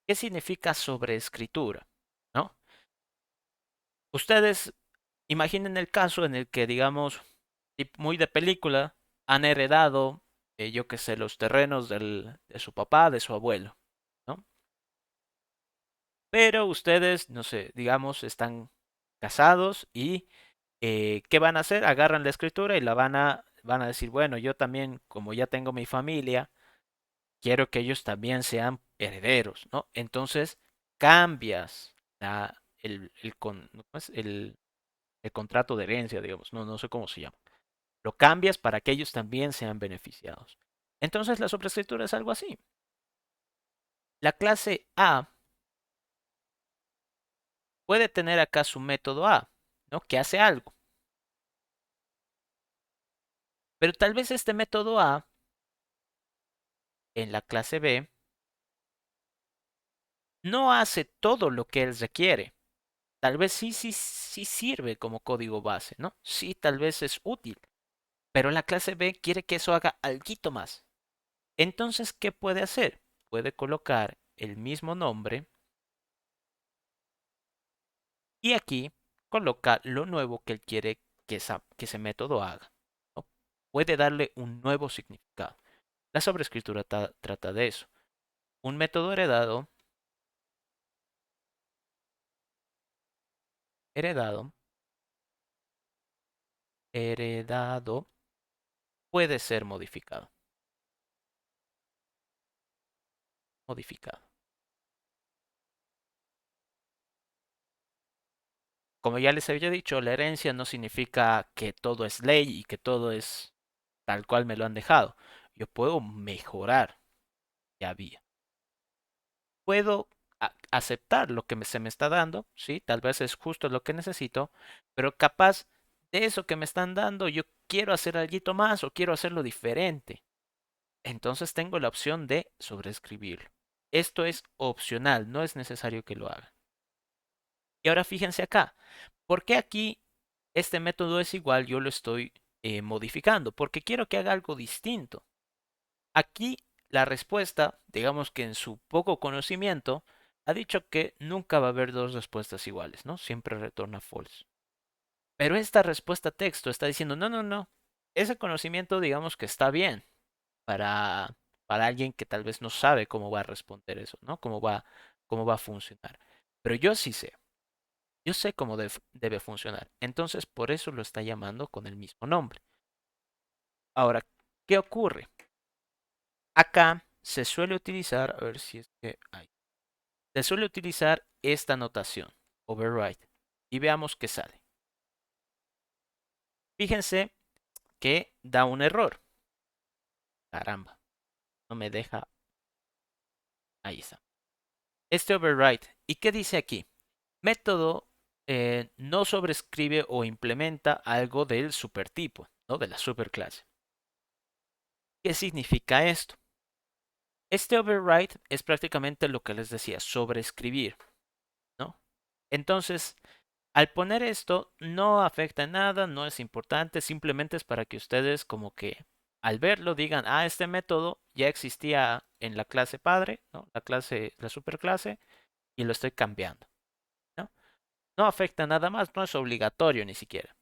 ¿Qué significa sobreescritura? ¿No? Ustedes imaginen el caso en el que, digamos, muy de película, han heredado, yo qué sé, los terrenos de su papá, de su abuelo, ¿no? Pero ustedes, no sé, digamos, están casados y ¿qué van a hacer? Agarran la escritura y van a decir, bueno, yo también, como ya tengo mi familia, quiero que ellos también sean herederos, ¿no? Entonces, cambias ¿cómo es? El contrato de herencia, digamos, no sé cómo se llama. Lo cambias para que ellos también sean beneficiados. Entonces, la sobreescritura es algo así. La clase A puede tener acá su método A, ¿no? Que hace algo. Pero tal vez este método A en la clase B no hace todo lo que él requiere. Tal vez sí sirve como código base, ¿no? Sí, tal vez es útil. Pero la clase B quiere que eso haga algo más. Entonces, ¿qué puede hacer? Puede colocar el mismo nombre y aquí coloca lo nuevo que él quiere que ese método haga, ¿no? Puede darle un nuevo significado. La sobreescritura trata de eso. Un método heredado, heredado puede ser modificado. Como ya les había dicho, la herencia no significa que todo es ley y que todo es tal cual me lo han dejado. Yo puedo mejorar, ya había. Puedo aceptar lo que se me está dando, sí, tal vez es justo lo que necesito, pero capaz de eso que me están dando, yo quiero hacer algo más o quiero hacerlo diferente. Entonces tengo la opción de sobreescribirlo. Esto es opcional, no es necesario que lo haga. Y ahora fíjense acá, ¿por qué aquí este método es igual? Yo lo estoy modificando, porque quiero que haga algo distinto. Aquí la respuesta, digamos que en su poco conocimiento, ha dicho que nunca va a haber dos respuestas iguales, ¿no? Siempre retorna false. Pero esta respuesta texto está diciendo, no. Ese conocimiento, digamos que está bien para, para alguien que tal vez no sabe cómo va a responder eso, ¿no? Cómo va a funcionar. Pero yo sí sé. Yo sé cómo debe funcionar. Entonces, por eso lo está llamando con el mismo nombre. Ahora, ¿qué ocurre? Acá se suele utilizar, a ver si es que hay. Se suele utilizar esta notación, override. Y veamos qué sale. Fíjense que da un error. Caramba, no me deja. Ahí está. Este override. ¿Y qué dice aquí? Método no sobrescribe o implementa algo del supertipo, ¿no? De la superclase. ¿Qué significa esto? Este override es prácticamente lo que les decía, sobreescribir, ¿no? Entonces, al poner esto, no afecta en nada, no es importante, simplemente es para que ustedes como que al verlo digan, ah, este método ya existía en la clase padre, ¿no? La superclase, y lo estoy cambiando, ¿no? No afecta nada más, no es obligatorio ni siquiera.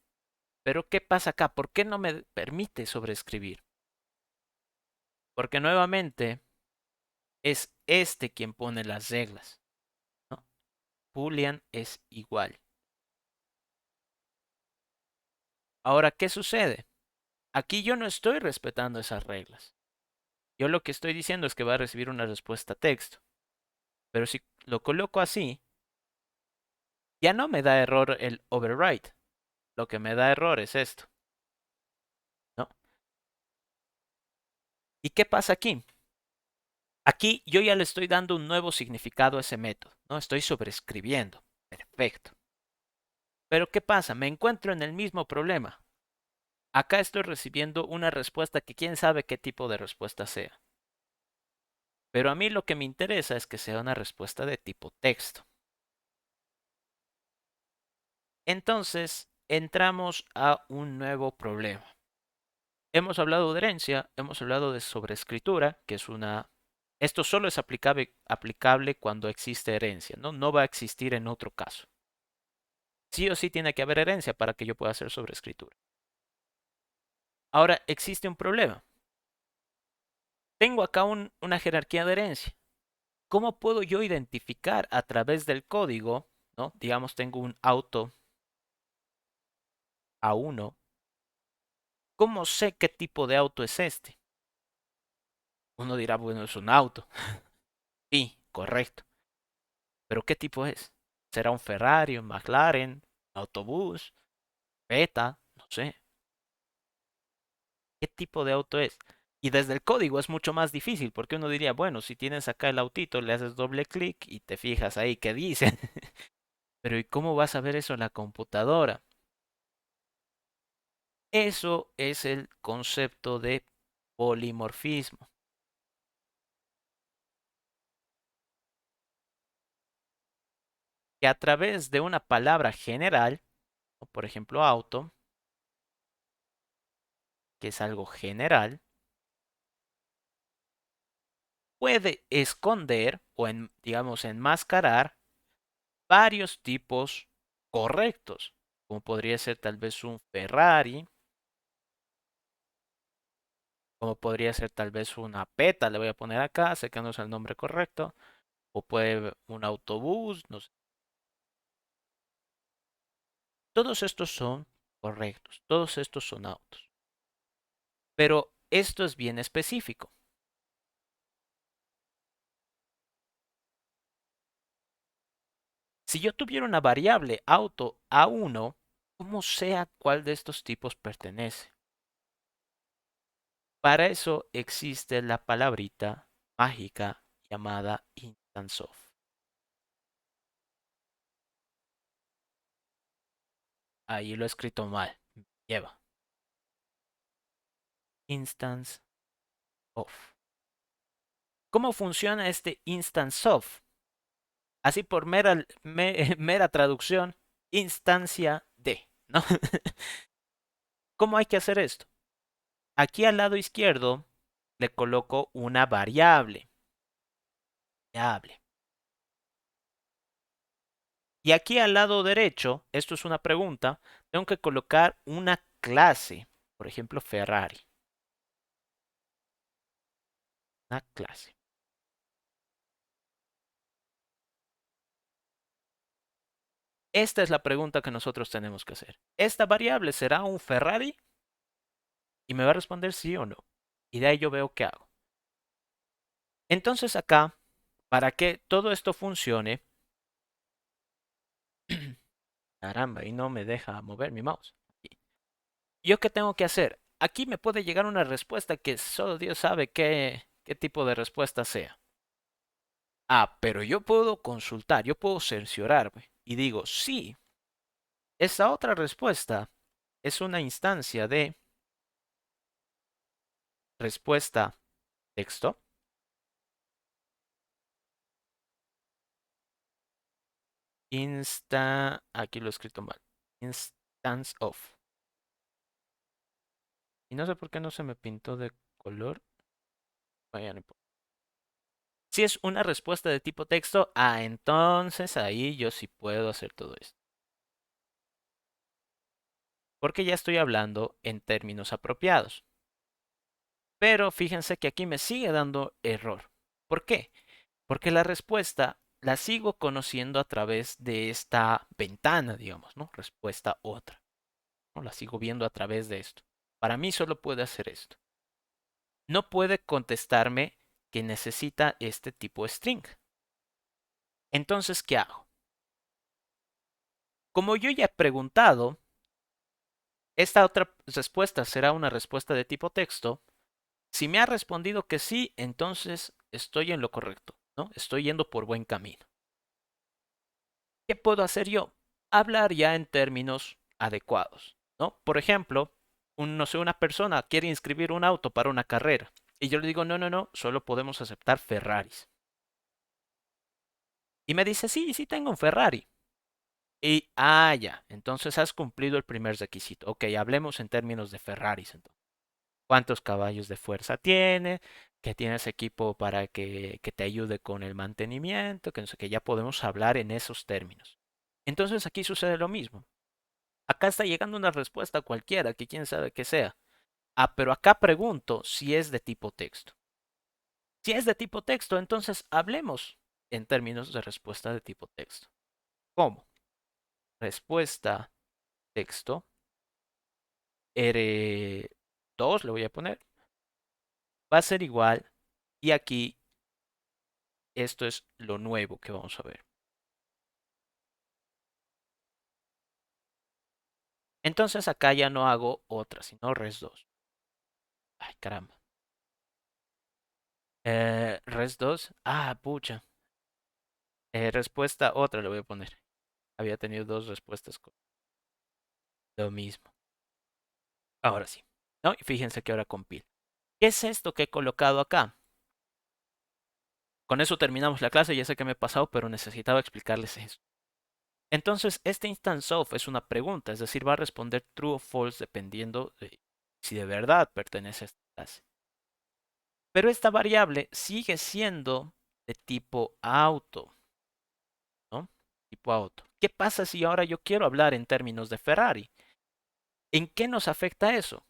Pero ¿qué pasa acá? ¿Por qué no me permite sobreescribir? Porque nuevamente es este quien pone las reglas, ¿no? boolean es igual. Ahora, ¿qué sucede? Aquí yo no estoy respetando esas reglas. Yo lo que estoy diciendo es que va a recibir una respuesta texto. Pero si lo coloco así, ya no me da error el override. Lo que me da error es esto, ¿no? ¿Y qué pasa aquí? Aquí yo ya le estoy dando un nuevo significado a ese método, ¿no? Estoy sobreescribiendo. Perfecto. Pero ¿qué pasa? Me encuentro en el mismo problema. Acá estoy recibiendo una respuesta que quién sabe qué tipo de respuesta sea. Pero a mí lo que me interesa es que sea una respuesta de tipo texto. Entonces, entramos a un nuevo problema. Hemos hablado de herencia, hemos hablado de sobreescritura, que es una... Esto solo es aplicable cuando existe herencia, ¿no? No va a existir en otro caso. Sí o sí tiene que haber herencia para que yo pueda hacer sobreescritura. Ahora, existe un problema. Tengo acá una jerarquía de herencia. ¿Cómo puedo yo identificar a través del código, ¿no? Digamos, tengo un auto A1. ¿Cómo sé qué tipo de auto es este? Uno dirá, bueno, es un auto. Sí, correcto. Pero ¿qué tipo es? ¿Será un Ferrari, un McLaren, un autobús, Beta? No sé. ¿Qué tipo de auto es? Y desde el código es mucho más difícil porque uno diría, bueno, si tienes acá el autito, le haces doble clic y te fijas ahí qué dice. Pero ¿y cómo vas a ver eso en la computadora? Eso es el concepto de polimorfismo. Que a través de una palabra general, o por ejemplo auto, que es algo general, puede esconder o digamos enmascarar varios tipos correctos, como podría ser tal vez un Ferrari, como podría ser tal vez una Peta, le voy a poner acá, sé que no es el nombre correcto, o puede un autobús, no sé. Todos estos son correctos, todos estos son autos. Pero esto es bien específico. Si yo tuviera una variable auto A1, ¿cómo sé a cuál de estos tipos pertenece? Para eso existe la palabrita mágica llamada instance of. Ahí lo he escrito mal. Lleva. Instance of. ¿Cómo funciona este instance of? Así por mera traducción, instancia de, ¿no? ¿Cómo hay que hacer esto? Aquí al lado izquierdo le coloco una variable. Variable. Y aquí al lado derecho, esto es una pregunta, tengo que colocar una clase. Por ejemplo, Ferrari. Una clase. Esta es la pregunta que nosotros tenemos que hacer. ¿Esta variable será un Ferrari? Y me va a responder sí o no. Y de ahí yo veo qué hago. Entonces acá, para que todo esto funcione, caramba, y no me deja mover mi mouse. ¿Yo qué tengo que hacer? Aquí me puede llegar una respuesta que solo Dios sabe qué tipo de respuesta sea. Ah, pero yo puedo consultar, yo puedo cerciorarme. Y digo, sí, esa otra respuesta es una instancia de respuesta texto. Aquí lo he escrito mal. Instance of. Y no sé por qué no se me pintó de color. Vaya, no importa. Si es una respuesta de tipo texto, entonces ahí yo sí puedo hacer todo esto. Porque ya estoy hablando en términos apropiados. Pero fíjense que aquí me sigue dando error. ¿Por qué? Porque la respuesta la sigo conociendo a través de esta ventana, digamos, ¿no? Respuesta otra, ¿no? La sigo viendo a través de esto. Para mí solo puede hacer esto. No puede contestarme que necesita este tipo de string. Entonces, ¿qué hago? Como yo ya he preguntado, esta otra respuesta será una respuesta de tipo texto. Si me ha respondido que sí, entonces estoy en lo correcto, ¿no? Estoy yendo por buen camino. ¿Qué puedo hacer yo? Hablar ya en términos adecuados, ¿no? Por ejemplo, no sé, una persona quiere inscribir un auto para una carrera y yo le digo, no, no, no, solo podemos aceptar Ferraris. Y me dice, sí, sí tengo un Ferrari. Y, ya, entonces has cumplido el primer requisito. Ok, hablemos en términos de Ferraris entonces. ¿Cuántos caballos de fuerza tiene? ¿Que tienes equipo para que te ayude con el mantenimiento? Que no sé, que ya podemos hablar en esos términos. Entonces aquí sucede lo mismo. Acá está llegando una respuesta cualquiera, que quién sabe qué sea. Pero acá pregunto si es de tipo texto. Si es de tipo texto, entonces hablemos en términos de respuesta de tipo texto. ¿Cómo? Respuesta texto R2 le voy a poner. Va a ser igual. Y aquí esto es lo nuevo que vamos a ver. Entonces acá ya no hago otra, sino res2. Ay, caramba. Res2. Pucha. Respuesta otra le voy a poner. Había tenido dos respuestas con lo mismo. Ahora sí. ¿No? Y fíjense que ahora compila. ¿Qué es esto que he colocado acá? Con eso terminamos la clase. Ya sé que me he pasado, pero necesitaba explicarles esto. Entonces, este instance of es una pregunta, es decir, va a responder true o false dependiendo de si de verdad pertenece a esta clase. Pero esta variable sigue siendo de tipo auto, ¿no? Tipo auto. ¿Qué pasa si ahora yo quiero hablar en términos de Ferrari? ¿En qué nos afecta eso?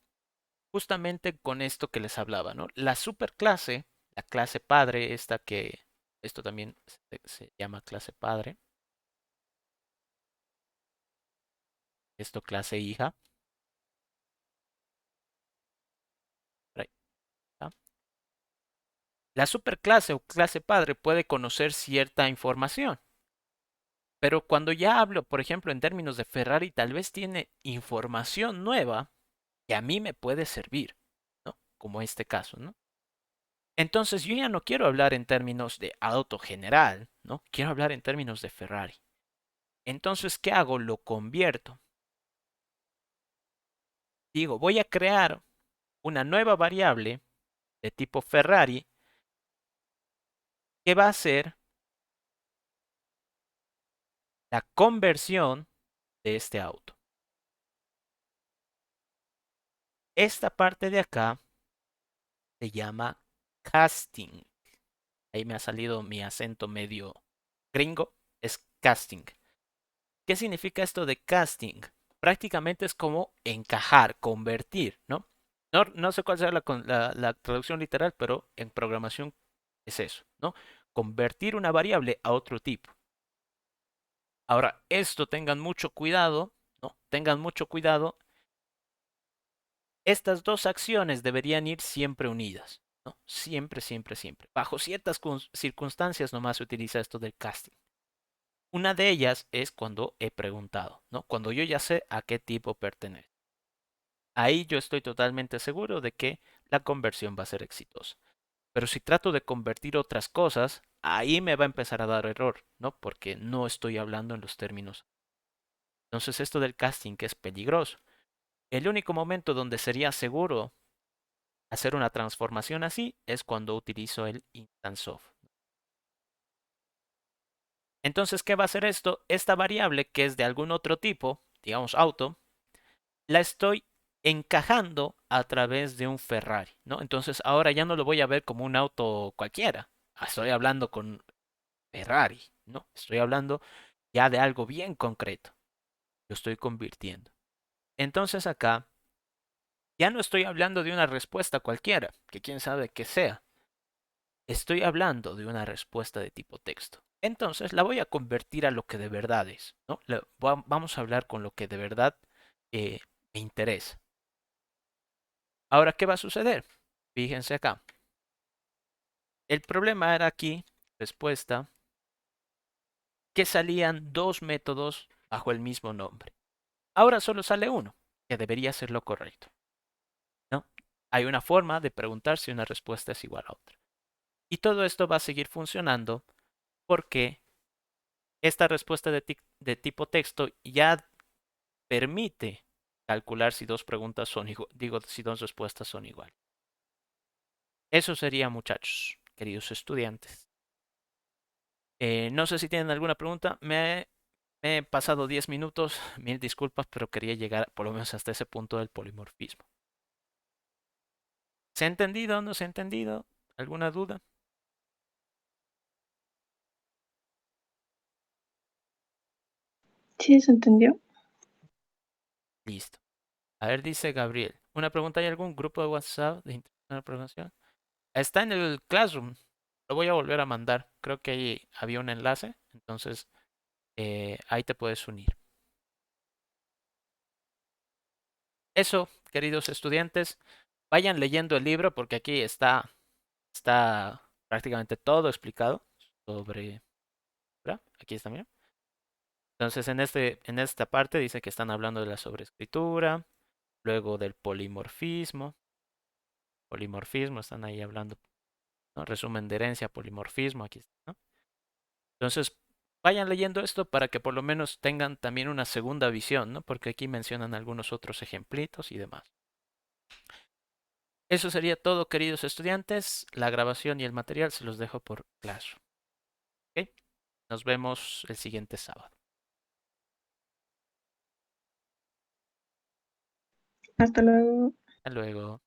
Justamente con esto que les hablaba, ¿no? La superclase, la clase padre, esto también se llama clase padre, esto clase hija, por ahí, ¿tá? La superclase o clase padre puede conocer cierta información, pero cuando ya hablo, por ejemplo, en términos de Ferrari, tal vez tiene información nueva que a mí me puede servir, ¿no? Como este caso, ¿no? Entonces yo ya no quiero hablar en términos de auto general, ¿no? Quiero hablar en términos de Ferrari. Entonces, ¿qué hago? Lo convierto. Digo, voy a crear una nueva variable de tipo Ferrari que va a ser la conversión de este auto. Esta parte de acá se llama casting. Ahí me ha salido mi acento medio gringo. Es casting. ¿Qué significa esto de casting? Prácticamente es como encajar, convertir, ¿no? No sé cuál será la traducción literal, pero en programación es eso, ¿no? Convertir una variable a otro tipo. Ahora, esto tengan mucho cuidado, ¿no? Tengan mucho cuidado. Estas dos acciones deberían ir siempre unidas, ¿no? Siempre, siempre, siempre. Bajo ciertas circunstancias nomás se utiliza esto del casting. Una de ellas es cuando he preguntado, ¿no? Cuando yo ya sé a qué tipo pertenece. Ahí yo estoy totalmente seguro de que la conversión va a ser exitosa. Pero si trato de convertir otras cosas, ahí me va a empezar a dar error, ¿no? Porque no estoy hablando en los términos. Entonces esto del casting es peligroso. El único momento donde sería seguro hacer una transformación así es cuando utilizo el instance of. Entonces, ¿qué va a hacer esto? Esta variable que es de algún otro tipo, digamos auto, la estoy encajando a través de un Ferrari, ¿no? Entonces ahora ya no lo voy a ver como un auto cualquiera. Estoy hablando con Ferrari, ¿no? Estoy hablando ya de algo bien concreto. Lo estoy convirtiendo. Entonces acá ya no estoy hablando de una respuesta cualquiera, que quién sabe qué sea. Estoy hablando de una respuesta de tipo texto. Entonces la voy a convertir a lo que de verdad es, ¿no? Vamos a hablar con lo que de verdad me interesa. Ahora, ¿qué va a suceder? Fíjense acá. El problema era aquí, respuesta, que salían dos métodos bajo el mismo nombre. Ahora solo sale uno, que debería ser lo correcto, ¿no? Hay una forma de preguntar si una respuesta es igual a otra. Y todo esto va a seguir funcionando porque esta respuesta de tipo texto ya permite calcular si dos preguntas son iguales, digo, si dos respuestas son iguales. Eso sería, muchachos, queridos estudiantes. No sé si tienen alguna pregunta. Me he pasado 10 minutos, mil disculpas, pero quería llegar por lo menos hasta ese punto del polimorfismo. ¿Se ha entendido? ¿No se ha entendido? ¿Alguna duda? ¿Sí se entendió? Listo. A ver, dice Gabriel. Una pregunta, ¿hay algún grupo de WhatsApp de Internacional de Programación? Está en el Classroom. Lo voy a volver a mandar. Creo que ahí había un enlace. Entonces, ahí te puedes unir. Eso, queridos estudiantes, vayan leyendo el libro porque aquí está prácticamente todo explicado sobre... ¿verdad? Aquí está, mira. Entonces, en esta parte dice que están hablando de la sobreescritura, luego del polimorfismo. Polimorfismo, están ahí hablando, ¿no? Resumen de herencia, polimorfismo, aquí está, ¿no? Entonces, vayan leyendo esto para que por lo menos tengan también una segunda visión, ¿no? Porque aquí mencionan algunos otros ejemplitos y demás. Eso sería todo, queridos estudiantes. La grabación y el material se los dejo por Classroom. ¿Ok? Nos vemos el siguiente sábado. Hasta luego. Hasta luego.